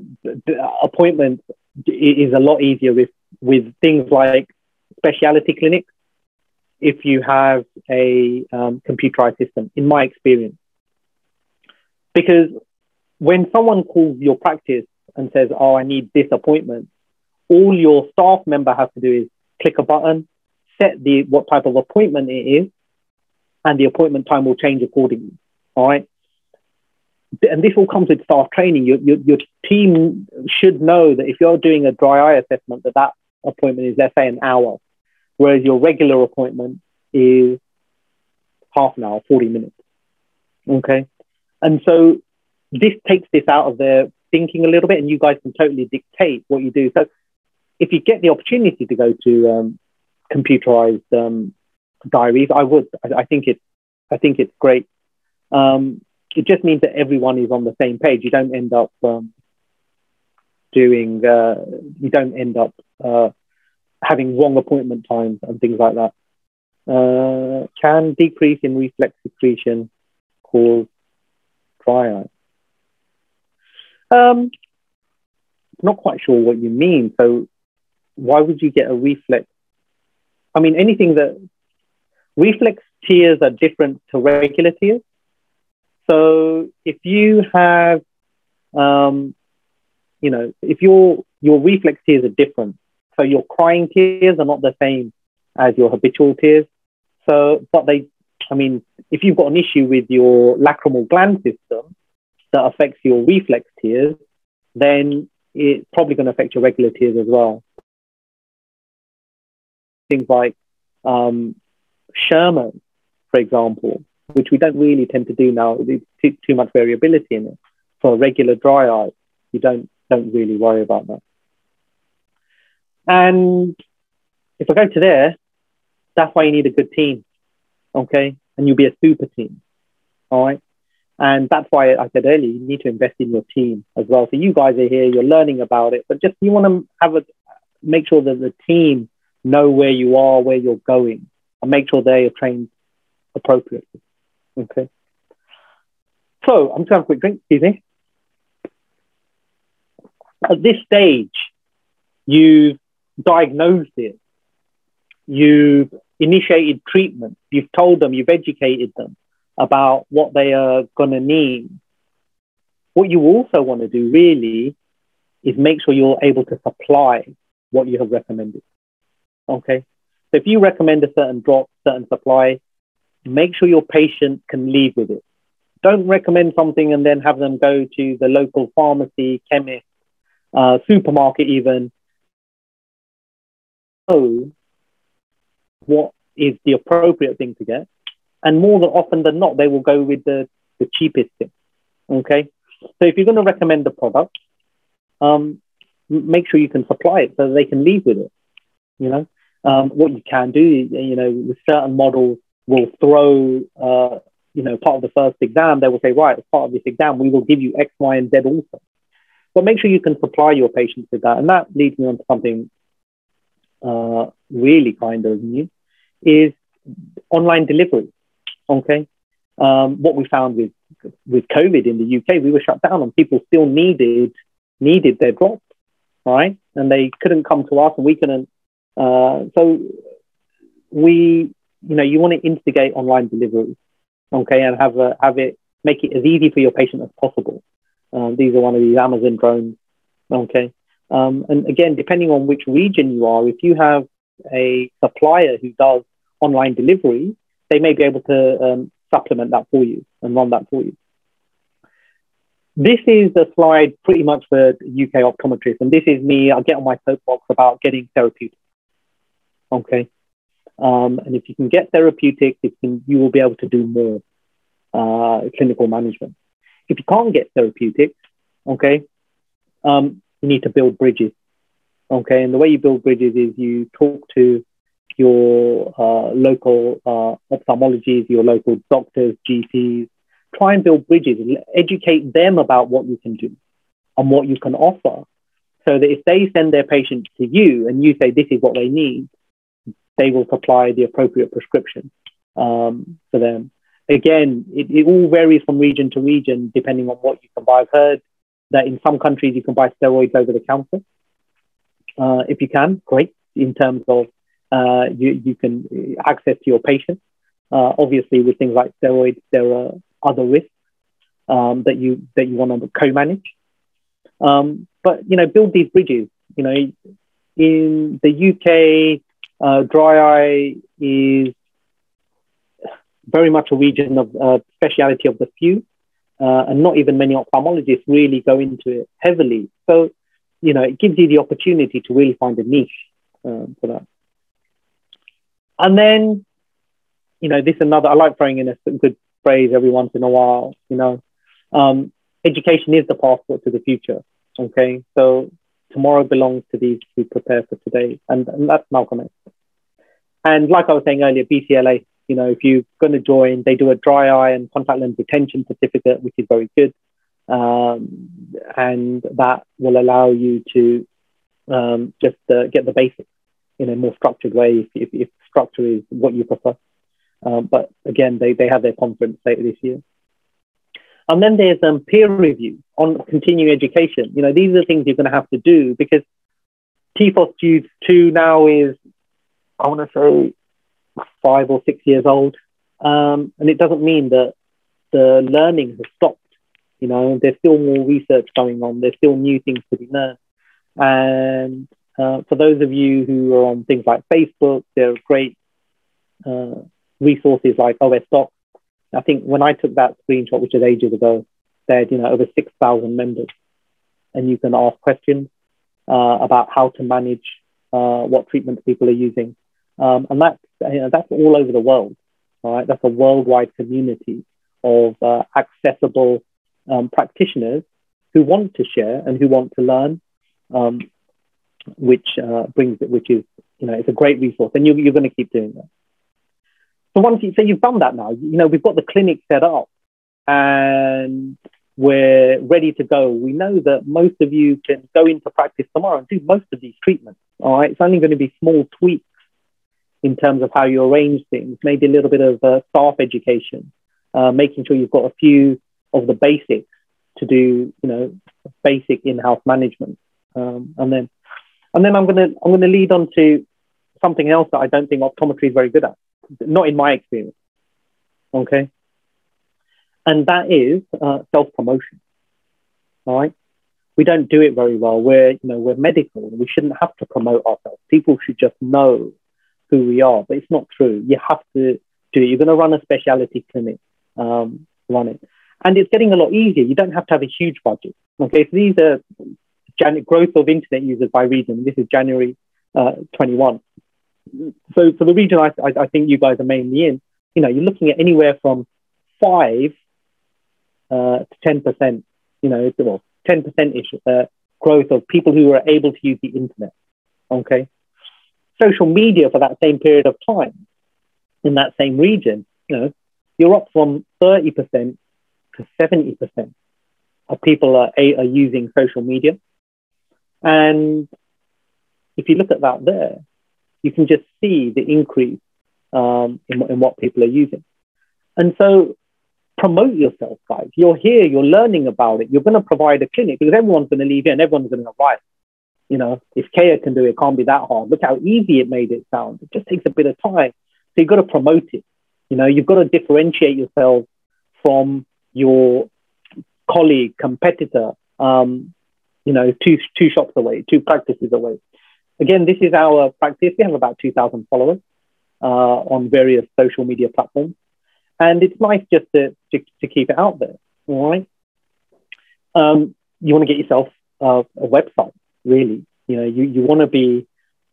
appointments is a lot easier with things like specialty clinics if you have a computerized system, in my experience. Because when someone calls your practice and says, oh, I need this appointment, all your staff member has to do is click a button, set what type of appointment it is, and the appointment time will change accordingly. All right. And this all comes with staff training. Your team should know that if you're doing a dry eye assessment, that appointment is, let's say, an hour, whereas your regular appointment is half an hour, 40 minutes. Okay. And so this takes this out of their thinking a little bit, and you guys can totally dictate what you do. So if you get the opportunity to go to computerized diaries, I would. I think it's great. It just means that everyone is on the same page. You don't end up having wrong appointment times and things like that. Can decrease in reflex secretion cause dry eye? Not quite sure what you mean. So why would you get a reflex? I mean, anything that reflex tears are different to regular tears. So if you have, if your reflex tears are different, so your crying tears are not the same as your habitual tears. So, if you've got an issue with your lacrimal gland system that affects your reflex tears, then it's probably going to affect your regular tears as well. Things like Sherman, for example, which we don't really tend to do now. There's too much variability in it. For a regular dry eye, you don't really worry about that. And if I go to there, that's why you need a good team, okay? And you'll be a super team, all right? And that's why I said earlier, you need to invest in your team as well. So you guys are here, you're learning about it, but just you want to make sure that the team know where you are, where you're going, and make sure they are trained appropriately. Okay. So I'm just having a quick drink, excuse me. At this stage, you've diagnosed it, you've initiated treatment, you've told them, you've educated them about what they are going to need. What you also want to do really is make sure you're able to supply what you have recommended. Okay. So if you recommend a certain drop, certain supply, make sure your patient can leave with it. Don't recommend something and then have them go to the local pharmacy, chemist, supermarket even. Know what is the appropriate thing to get. And more often than not, they will go with the cheapest thing. Okay. So if you're going to recommend the product, make sure you can supply it so that they can leave with it. You know, what you can do, you know, with certain models will throw, you know, part of the first exam, they will say, right, as part of this exam, we will give you X, Y, and Z also. But make sure you can supply your patients with that. And that leads me on to something really kind of new, is online delivery. Okay. What we found with COVID in the UK, we were shut down and people still needed their drops, right? And they couldn't come to us and we couldn't. So we, you know, you want to instigate online delivery, okay, and have it, make it as easy for your patient as possible. These are one of these Amazon drones, okay. And again, depending on which region you are, if you have a supplier who does online delivery, they may be able to supplement that for you and run that for you. This is a slide pretty much for UK optometrists, and this is me. I get on my soapbox about getting therapeutics. Okay, and if you can get therapeutics, you will be able to do more clinical management. If you can't get therapeutics, okay, you need to build bridges. Okay, and the way you build bridges is you talk to your local ophthalmologists, your local doctors, GPs. Try and build bridges and educate them about what you can do and what you can offer, so that if they send their patients to you and you say this is what they need, they will supply the appropriate prescription for them. Again, it all varies from region to region depending on what you can buy. I've heard that in some countries you can buy steroids over the counter. If you can, great. In terms of you can access to your patient. Obviously, with things like steroids, there are other risks that you want to co-manage. But you know, build these bridges. You know, in the UK, dry eye is very much a region of speciality of the few, and not even many ophthalmologists really go into it heavily. So, you know, it gives you the opportunity to really find a niche for that. And then, you know, this is another, I like throwing in a good phrase every once in a while, you know, education is the passport to the future. Okay. So tomorrow belongs to these who prepare for today. And that's Malcolm X. And like I was saying earlier, BCLA, you know, if you're going to join, they do a dry eye and contact lens retention certificate, which is very good. And that will allow you to just get the basics in a more structured way if structure is what you prefer. But again, they have their conference later this year. And then there's peer review on continuing education. You know, these are the things you're going to have to do because TFOS 2 now is, I want to say, 5 or 6 years old. And it doesn't mean that the learning has stopped. You know, there's still more research going on. There's still new things to be learned. And for those of you who are on things like Facebook, there are great resources like OS Doc. I think when I took that screenshot, which is ages ago, they had, you know, over 6,000 members. And you can ask questions about how to manage what treatments people are using. And that's, you know, that's all over the world. All right, that's a worldwide community of accessible practitioners who want to share and who want to learn, which is, you know, it's a great resource, and you're going to keep doing that. So once you've done that now, you know, we've got the clinic set up and we're ready to go. We know that most of you can go into practice tomorrow and do most of these treatments. All right, it's only going to be small tweaks in terms of how you arrange things, maybe a little bit of staff education, making sure you've got a few of the basics to do, basic in-house management. And then I'm gonna lead on to something else that I don't think optometry is very good at, not in my experience. Okay, and that is self-promotion. All right, we don't do it very well. We're medical, and we shouldn't have to promote ourselves. People should just know who we are, but it's not true. You have to do it. You're going to run a specialty clinic, run it, and it's getting a lot easier. You don't have to have a huge budget. Okay, so these are growth of internet users by region. This is January 21. So for the region I think you guys are mainly in, you're looking at anywhere from 5 to 10%, 10%-ish growth of people who are able to use the internet. Okay, social media for that same period of time in that same region, you're up from 30% to 70% of people are using social media. And if you look at that there, you can just see the increase in what people are using. And so promote yourself, guys. You're here, you're learning about it. You're going to provide a clinic because everyone's going to leave here and everyone's going to arrive. If Keyur can do it, it can't be that hard. Look how easy it made it sound. It just takes a bit of time. So you've got to promote it. You've got to differentiate yourself from your colleague, competitor, two shops away, 2 practices away. Again, this is our practice. We have about 2,000 followers on various social media platforms. And it's nice just to keep it out there, all right? You want to get yourself a website, really. You want to be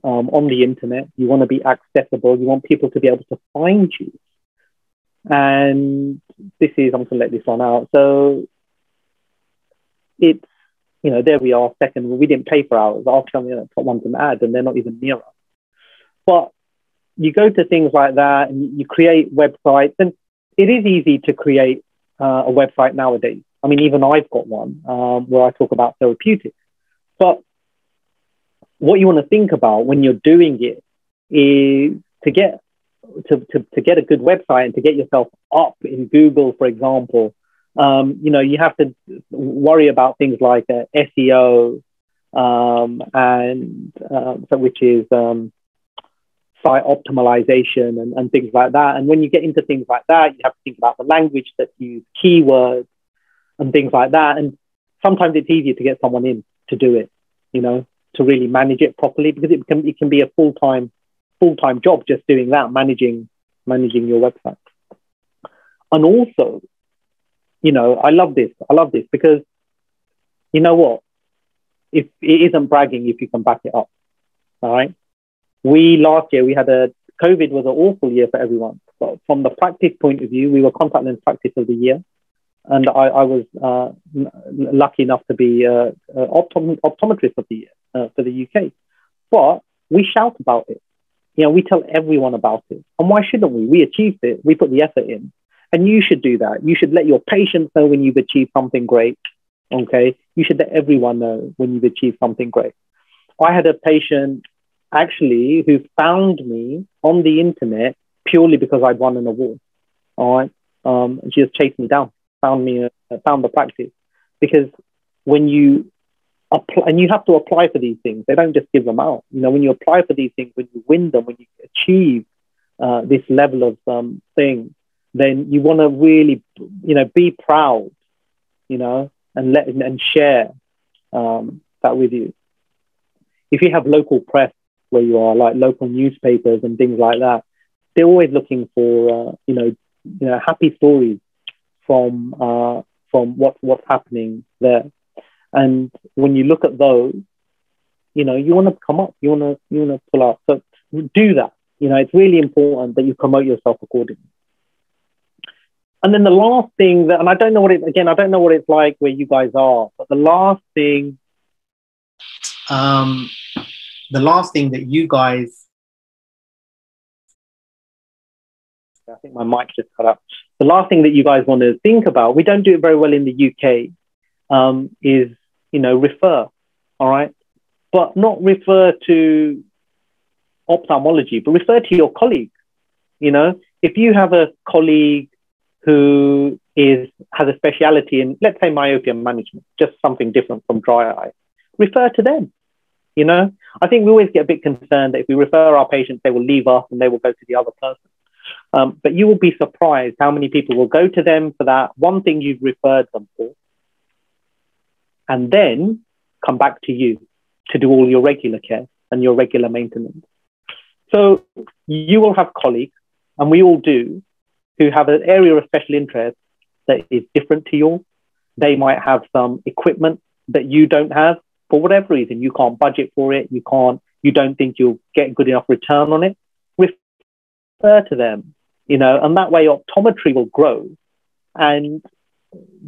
on the internet. You want to be accessible. You want people to be able to find you. And this is, I'm going to let this one out. So it's, there we are, second. We didn't pay for ours. Our top one's an ad, and they're not even near us. But you go to things like that, and you create websites, and it is easy to create a website nowadays. I mean, even I've got one where I talk about therapeutics. But what you want to think about when you're doing it is to get a good website and to get yourself up in Google, for example. You have to worry about things like SEO, which is site optimization and things like that. And when you get into things like that, you have to think about the language that you use, keywords and things like that. And sometimes it's easier to get someone in to do it, to really manage it properly, because it can be a full-time job just doing that, managing your website. And also, I love this because you know what? If it isn't bragging, if you can back it up, all right? Last year, COVID was an awful year for everyone. But from the practice point of view, we were contact lens practice of the year. And I was lucky enough to be optometrist of the year for the UK. But we shout about it. We tell everyone about it. And why shouldn't we? We achieved it. We put the effort in. And you should do that. You should let your patients know when you've achieved something great. Okay? You should let everyone know when you've achieved something great. I had a patient actually who found me on the internet purely because I'd won an award. All right? And she just chased me down, found the practice. Because when you apply, and you have to apply for these things, they don't just give them out. When you apply for these things, when you win them, when you achieve this level of thing, then you want to really, be proud, and share that with you. If you have local press where you are, like local newspapers and things like that, they're always looking for, happy stories from what's happening there. And when you look at those, you want to come up, you want to pull up. So do that. It's really important that you promote yourself accordingly. And then the last thing I don't know what it's like where you guys are, but the last thing that you guys, I think my mic just cut out. The last thing that you guys want to think about, we don't do it very well in the UK, is, refer, all right? But not refer to ophthalmology, but refer to your colleague. If you have a colleague who, has a speciality in, let's say, myopia management, just something different from dry eye, refer to them. You know, I think we always get a bit concerned that if we refer our patients, they will leave us and they will go to the other person. But you will be surprised how many people will go to them for that one thing you've referred them for, and then come back to you to do all your regular care and your regular maintenance. So you will have colleagues, and we all do, who have an area of special interest that is different to yours. They might have some equipment that you don't have. For whatever reason, you can't budget for it. You don't think you'll get good enough return on it. Refer to them, you know, and that way optometry will grow. And,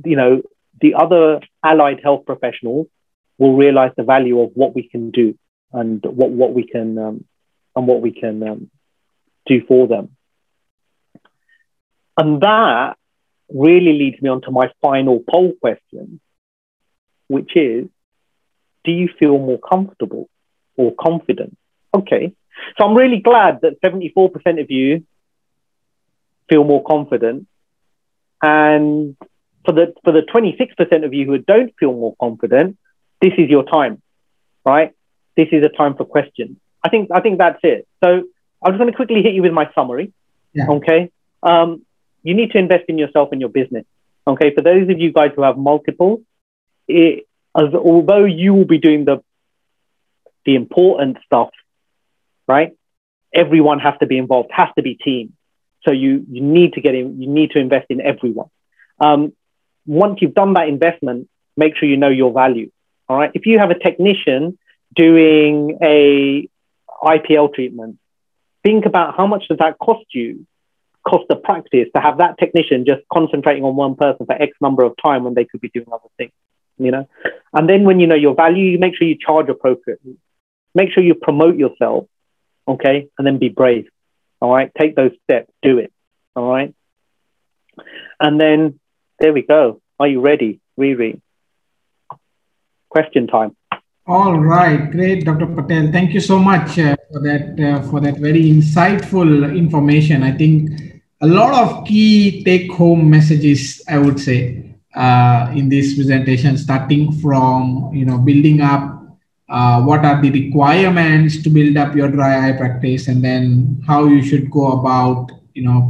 you know, the other allied health professionals will realize the value of what we can do and what we can do for them. And that really leads me on to my final poll question, which is, do you feel more comfortable or confident? Okay, so I'm really glad that 74% of you feel more confident. And for the 26% of you who don't feel more confident, this is your time, right? This is a time for questions. I think that's it. So I'm just going to quickly hit you with my summary. Yeah. Okay. You need to invest in yourself and your business. Okay. For those of you guys who have multiple, although you will be doing the important stuff, right? Everyone has to be involved, has to be team. So you need to get in, you need to invest in everyone. Once you've done that investment, make sure you know your value. All right. If you have a technician doing a IPL treatment, think about how much does that cost the practice to have that technician just concentrating on one person for X number of time when they could be doing other things, you know? And then when you know your value, you make sure you charge appropriately. Make sure you promote yourself, okay? And then be brave, all right? Take those steps, do it, all right? And then, there we go. Are you ready, Riri? Question time. All right, great, Dr. Patel. Thank you so much for that very insightful information. I think a lot of key take-home messages, I would say, in this presentation, starting from building up what are the requirements to build up your dry eye practice, and then how you should go about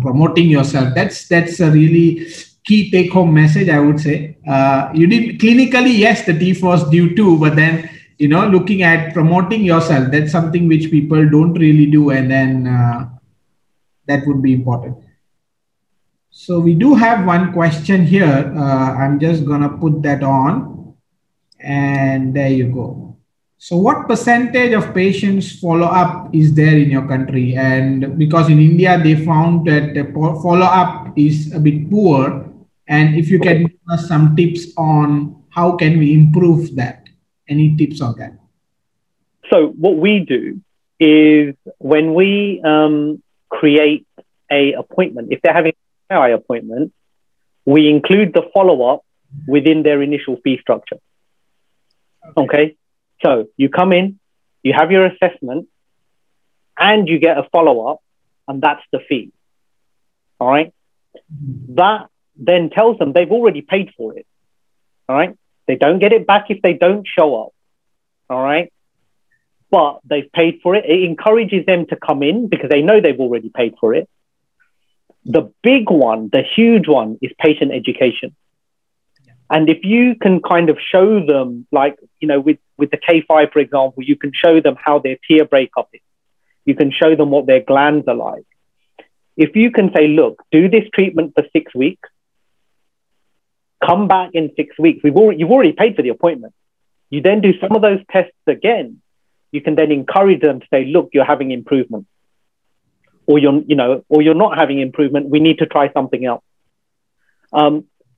promoting yourself. That's a really key take-home message, I would say. You did clinically, yes, the TIF was due to, but then looking at promoting yourself, that's something which people don't really do, and then that would be important. So we do have one question here. I'm just gonna put that on, and there you go. So what percentage of patients follow-up is there in your country? And because in India, they found that the follow-up is a bit poor. And if you can give us some tips on how can we improve that? Any tips on that? So what we do is when we create an appointment, if they're having an eye appointment, we include the follow-up within their initial fee structure. Okay. So you come in, you have your assessment, and you get a follow-up, and that's the fee. All right. That then tells them they've already paid for it. All right. They don't get it back if they don't show up. All right. But they've paid for it. It encourages them to come in because they know they've already paid for it. The big one, the huge one, is patient education. And if you can kind of show them, like, with the K5, for example, you can show them how their tear breakup is. You can show them what their glands are like. If you can say, look, do this treatment for 6 weeks, come back in 6 weeks. You've already paid for the appointment. You then do some of those tests again. You can then encourage them to say, look, you're having improvement. Or you're not having improvement. We need to try something else.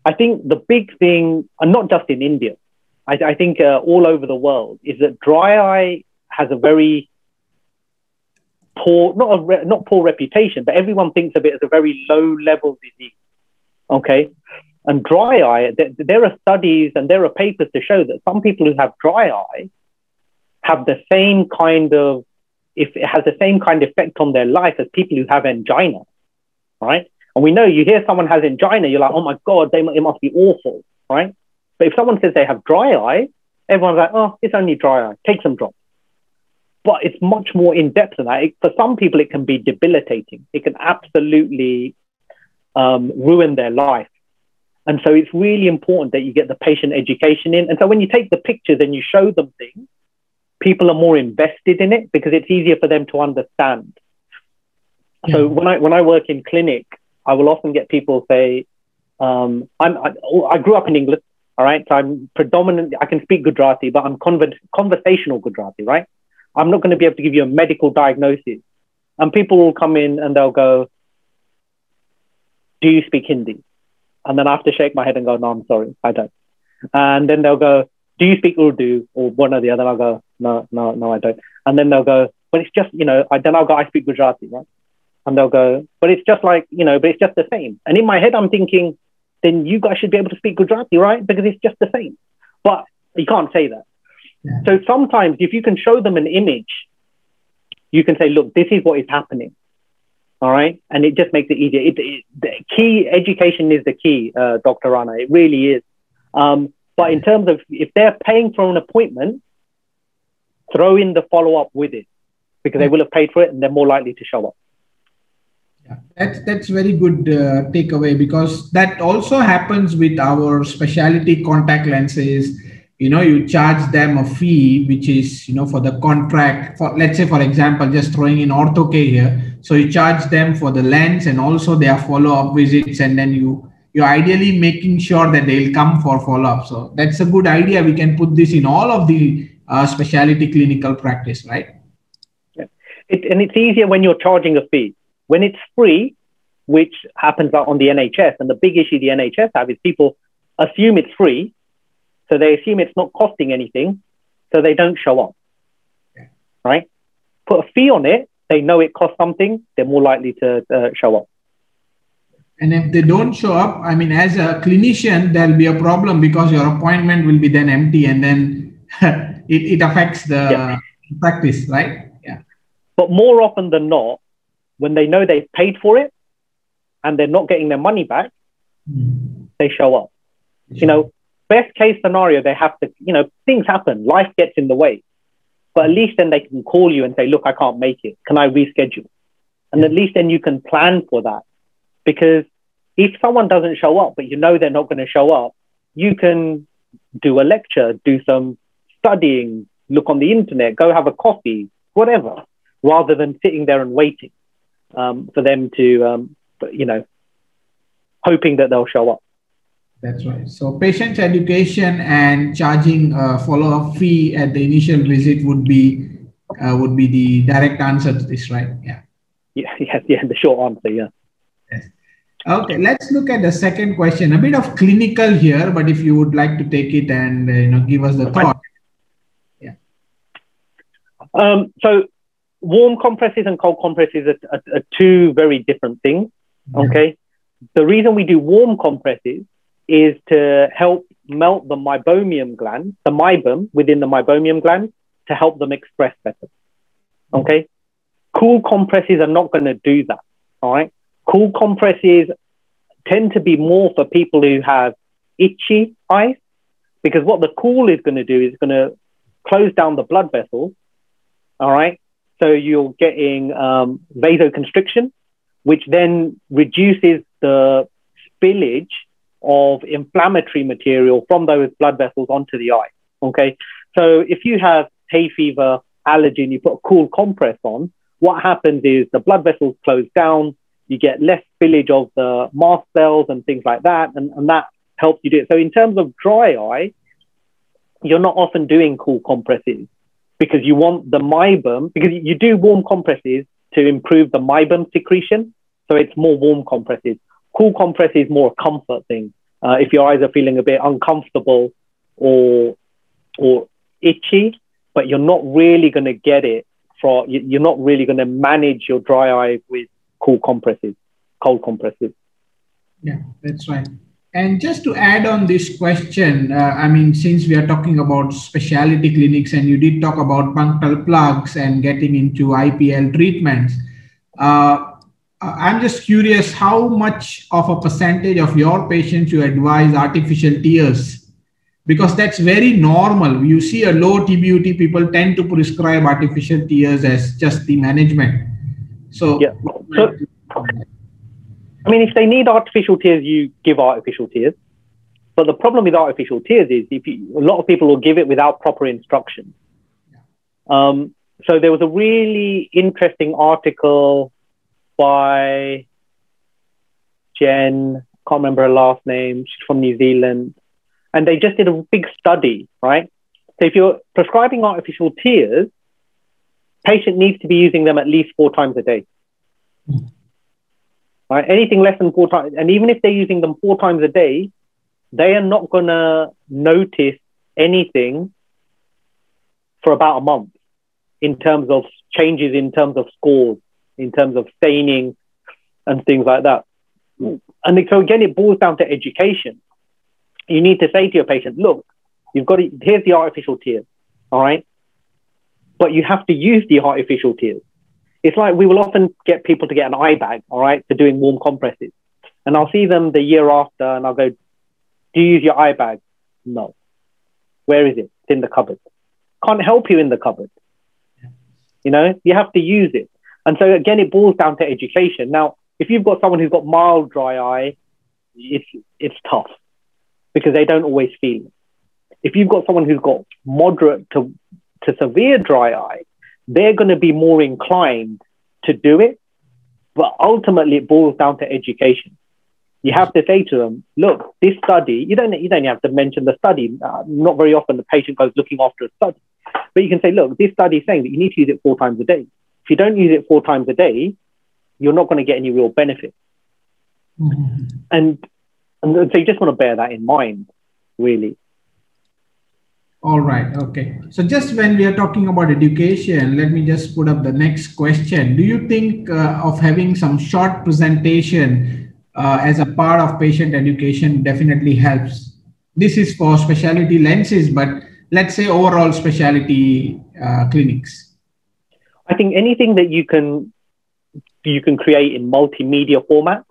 I think the big thing, and not just in India, I think all over the world, is that dry eye has a very poor, not poor reputation, but everyone thinks of it as a very low-level disease. Okay, and dry eye, there are studies and there are papers to show that some people who have dry eye have the same kind of, if it has the same kind of effect on their life as people who have angina, right? And we know you hear someone has angina, you're like, oh my God, it must be awful, right? But if someone says they have dry eye, everyone's like, oh, it's only dry eye, take some drops. But it's much more in depth than that. For some people, it can be debilitating. It can absolutely ruin their life. And so it's really important that you get the patient education in. And so when you take the pictures and you show them things, people are more invested in it because it's easier for them to understand. Yeah. So when I work in clinic, I will often get people say, I grew up in England, all right? So I'm predominantly, I can speak Gujarati, but I'm conversational Gujarati, right? I'm not going to be able to give you a medical diagnosis. And people will come in and they'll go, do you speak Hindi? And then I have to shake my head and go, no, I'm sorry, I don't. And then they'll go, do you speak Urdu? Or one or the other. I'll go, no, I don't. And then they'll go, but it's just, then I'll go, I speak Gujarati, right? And they'll go, but it's just like, but it's just the same. And in my head, I'm thinking, then you guys should be able to speak Gujarati, right? Because it's just the same. But you can't say that. Yeah. So sometimes if you can show them an image, you can say, look, this is what is happening. All right. And it just makes it easier. The key, education is the key, Dr. Rana. It really is. But in terms of if they're paying for an appointment, throw in the follow-up with it because they will have paid for it and they're more likely to show up. Yeah, that's very good takeaway, because that also happens with our specialty contact lenses. You charge them a fee, which is, for the contract, for, let's say, for example, just throwing in ortho-K here. So you charge them for the lens and also their follow-up visits. And then you're ideally making sure that they'll come for follow-up. So that's a good idea. We can put this in all of the specialty clinical practice, right? Yeah. And it's easier when you're charging a fee. When it's free, which happens on the NHS, and the big issue the NHS have is people assume it's free. So they assume it's not costing anything, so they don't show up, right? Put a fee on it, they know it costs something, they're more likely to show up. And if they don't show up, I mean, as a clinician, there'll be a problem because your appointment will be then empty, and then it affects the practice, right? Yeah. But more often than not, when they know they've paid for it and they're not getting their money back, they show up. Best case scenario, they have to, things happen, life gets in the way. But at least then they can call you and say, look, I can't make it. Can I reschedule? And at least then you can plan for that. Because if someone doesn't show up, but they're not going to show up, you can do a lecture, do some studying, look on the internet, go have a coffee, whatever, rather than sitting there and waiting for them to, hoping that they'll show up. That's right. So patient education and charging a follow-up fee at the initial visit would be the direct answer to this, right? Yeah. Yeah. The short answer, yeah. Yes. Okay, let's look at the second question. A bit of clinical here, but if you would like to take it and give us the thought. Yeah. So warm compresses and cold compresses are two very different things. Okay. The reason we do warm compresses is to help melt the meibomium gland, the meibum within the meibomium gland, to help them express better. Okay. Cool compresses are not going to do that. All right. Cool compresses tend to be more for people who have itchy eyes, because what the cool is going to do is going to close down the blood vessels. All right. So you're getting vasoconstriction, which then reduces the spillage of inflammatory material from those blood vessels onto the eye. Okay. So if you have hay fever, allergy, and you put a cool compress on, what happens is the blood vessels close down, you get less spillage of the mast cells and things like that, and that helps you do it. So in terms of dry eye, you're not often doing cool compresses because you want the meibum, because you do warm compresses to improve the meibum secretion. So it's more warm compresses. Cool compress is more a comfort thing. If your eyes are feeling a bit uncomfortable or itchy, but you're not really going to get it you're not really going to manage your dry eye with cold compresses. Yeah, that's right. And just to add on this question, since we are talking about specialty clinics and you did talk about punctal plugs and getting into IPL treatments, I'm just curious how much of a percentage of your patients you advise artificial tears, because that's very normal. You see a low TBUT, people tend to prescribe artificial tears as just the management. So, yeah. So, I mean, if they need artificial tears, you give artificial tears. But the problem with artificial tears is a lot of people will give it without proper instructions. So there was a really interesting article by Jen, can't remember her last name, she's from New Zealand, and they just did a big study, right? So if you're prescribing artificial tears, patient needs to be using them at least 4 times a day. Right? Anything less than 4 times, and even if they're using them 4 times a day, they are not going to notice anything for about a month in terms of changes, in terms of scores, in terms of staining and things like that. And so again, it boils down to education. You need to say to your patient, look, here's the artificial tears, all right? But you have to use the artificial tears. It's like we will often get people to get an eye bag, all right, for doing warm compresses. And I'll see them the year after and I'll go, do you use your eye bag? No. Where is it? It's in the cupboard. Can't help you in the cupboard. You know, you have to use it. And so again, it boils down to education. Now, if you've got someone who's got mild dry eye, it's tough because they don't always feel it. If you've got someone who's got moderate to severe dry eye, they're going to be more inclined to do it. But ultimately, it boils down to education. You have to say to them, look, this study, you don't have to mention the study. Not very often the patient goes looking after a study. But you can say, look, this study is saying that you need to use it 4 times a day. If you don't use it 4 times a day, you're not going to get any real benefit. Mm-hmm. And so you just want to bear that in mind, really. All right. Okay. So just when we are talking about education, let me just put up the next question. Do you think of having some short presentation as a part of patient education definitely helps? This is for specialty lenses, but let's say overall specialty clinics. I think anything that you can create in multimedia format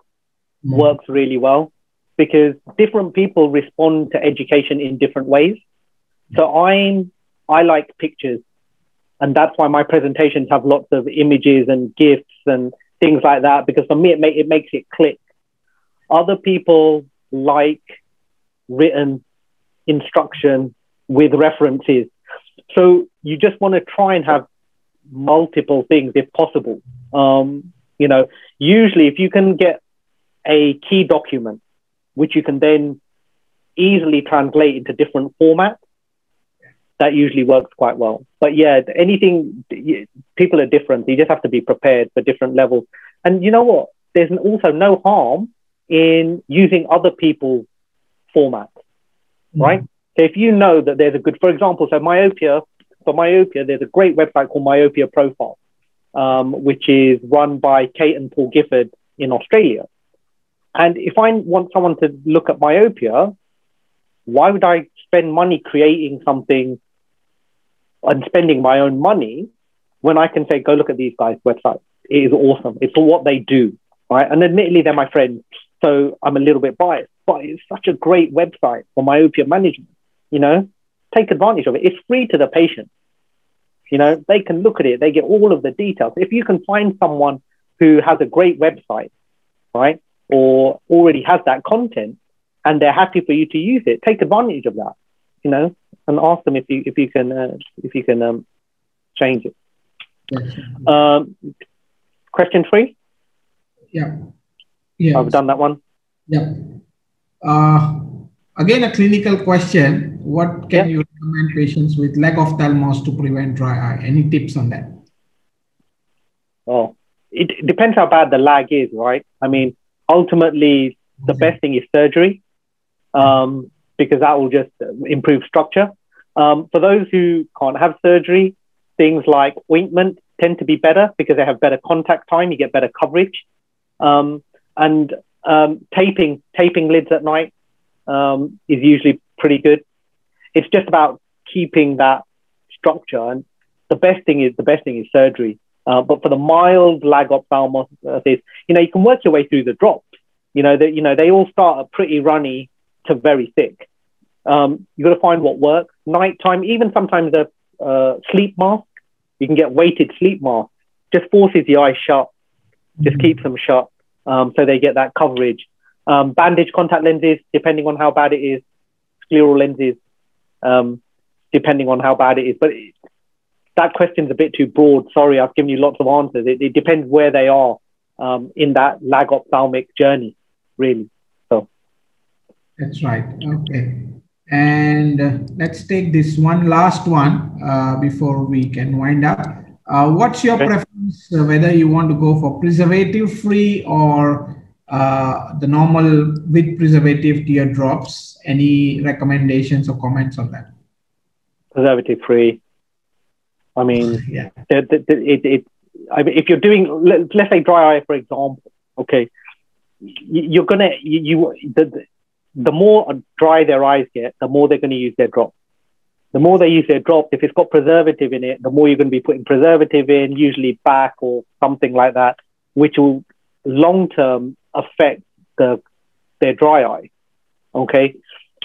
works really well, because different people respond to education in different ways. So I like pictures, and that's why my presentations have lots of images and GIFs and things like that, because for me, it makes it click. Other people like written instruction with references. So you just want to try and have multiple things if possible. You know, usually if you can get a key document, which you can then easily translate into different formats, that usually works quite well. But yeah, people are different. You just have to be prepared for different levels. And you know what? There's also no harm in using other people's formats, right? So if you know that there's a good, for example, for myopia, there's a great website called Myopia Profile, which is run by Kate and Paul Gifford in Australia. And if I want someone to look at myopia, why would I spend money creating something and spending my own money when I can say, go look at these guys' websites? It is awesome. It's for what they do, right? And admittedly, they're my friends, so I'm a little bit biased, but it's such a great website for myopia management. You know, take advantage of it. It's free to the patient. You know, they can look at it. They get all of the details. If you can find someone who has a great website, right, or already has that content, and they're happy for you to use it, take advantage of that. You know, and ask them if you can change it. Yes. Question 3. Yeah. Yeah. I've done that one. Yeah. Again, a clinical question. What can you recommend patients with leg ophthalmos to prevent dry eye? Any tips on that? Oh, it depends how bad the lag is, right? I mean, ultimately, the best thing is surgery, because that will just improve structure. For those who can't have surgery, things like ointment tend to be better because they have better contact time. You get better coverage. And taping lids at night is usually pretty good. It's just about keeping that structure. And the best thing is surgery. But for the mild lag ophthalmopathies, you can work your way through the drops. They all start pretty runny to very thick. You've got to find what works. Nighttime, even sometimes a sleep mask. You can get weighted sleep mask. Just forces the eyes shut. Just keeps them shut, so they get that coverage. Bandage contact lenses, depending on how bad it is. Scleral lenses, depending on how bad it is. But that question's a bit too broad. Sorry, I've given you lots of answers. It depends where they are in that lag ophthalmic journey, really. So that's right. Okay. And let's take this one last one before we can wind up. What's your preference, whether you want to go for preservative-free or the normal with preservative teardrops? Any recommendations or comments on that? Preservative-free. I mean, yeah. If you're doing, let's say dry eye, for example, okay, you're gonna the more dry their eyes get, the more they're going to use their drops. The more they use their drops, if it's got preservative in it, the more you're going to be putting preservative in, usually back or something like that, which will long-term affect their dry eye. Okay,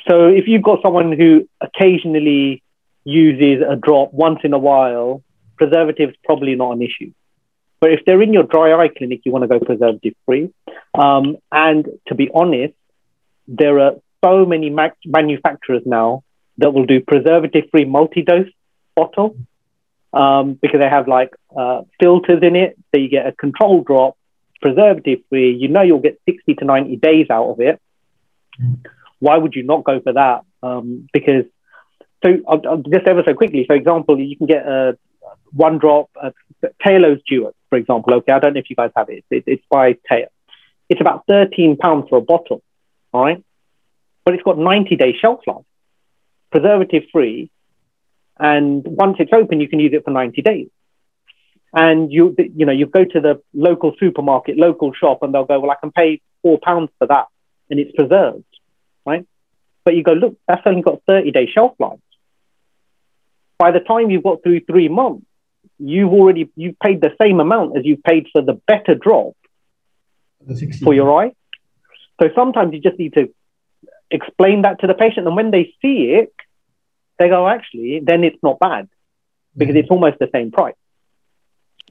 so if you've got someone who occasionally uses a drop once in a while, preservative is probably not an issue. But if they're in your dry eye clinic, you want to go preservative-free. And to be honest, there are so many manufacturers now that will do preservative-free multi-dose bottle because they have like filters in it. So you get a control drop, preservative-free. You'll get 60 to 90 days out of it. Why would you not go for that? Because, so I'll just ever so quickly. For example, you can get one drop, Taylor's Duet, for example. Okay, I don't know if you guys have it. It's by Taylor. It's about £13 for a bottle. All right, but it's got 90-day shelf life, preservative-free, and once it's open, you can use it for 90 days. And you go to the local supermarket, local shop, and they'll go, well, I can pay £4 for that, and it's preserved, right? But you go, look, that's only got 30-day shelf life. By the time you've got through 3 months, you've paid the same amount as you've paid for the better drop for your eye. So sometimes you just need to explain that to the patient, and when they see it, they go, actually, then it's not bad because it's almost the same price.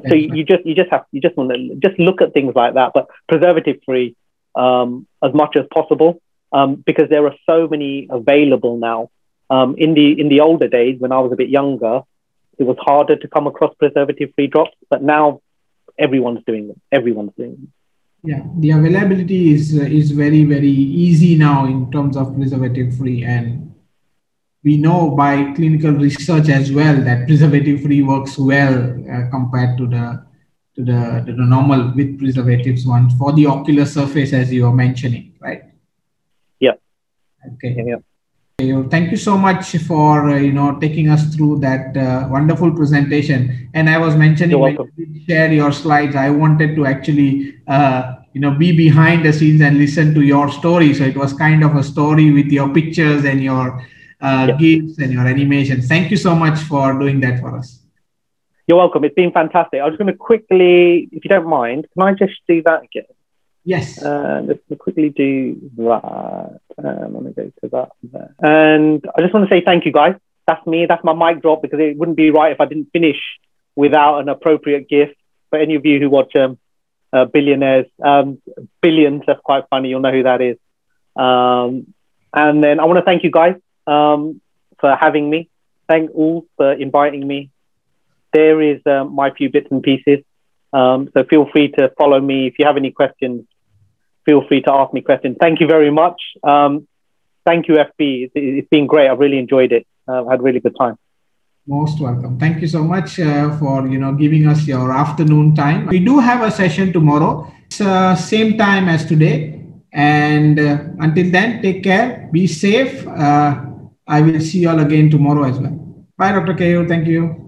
So you just want to just look at things like that, but preservative-free as much as possible because there are so many available now. In the older days, when I was a bit younger, it was harder to come across preservative-free drops, but now everyone's doing them. Everyone's doing them. Yeah, the availability is very, very easy now in terms of preservative-free, and we know by clinical research as well that preservative-free works well compared to the normal with preservatives ones for the ocular surface, as you were mentioning, right? Yeah. Okay. Yeah. Thank you so much for taking us through that wonderful presentation. And I was mentioning when you did share your slides, I wanted to actually be behind the scenes and listen to your story. So it was kind of a story with your pictures and your GIFs and your animations. Thank you so much for doing that for us. You're welcome. It's been fantastic. I was going to quickly, if you don't mind, can I just do that again? Yes. Let's quickly do that. I'm going to go to that there. And I just want to say thank you, guys. That's me. That's my mic drop, because it wouldn't be right if I didn't finish without an appropriate gift. For any of you who watch Billionaires, Billions, that's quite funny. You'll know who that is. And then I want to thank you guys for having me. Thank all for inviting me. There is my few bits and pieces. So feel free to follow me. If you have any questions, feel free to ask me questions. Thank you very much. Thank you, FB. It's been great. I've really enjoyed it. I've had a really good time. Most welcome. Thank you so much for giving us your afternoon time. We do have a session tomorrow. It's same time as today. And until then, take care. Be safe. I will see you all again tomorrow as well. Bye, Dr. Keyur. Thank you.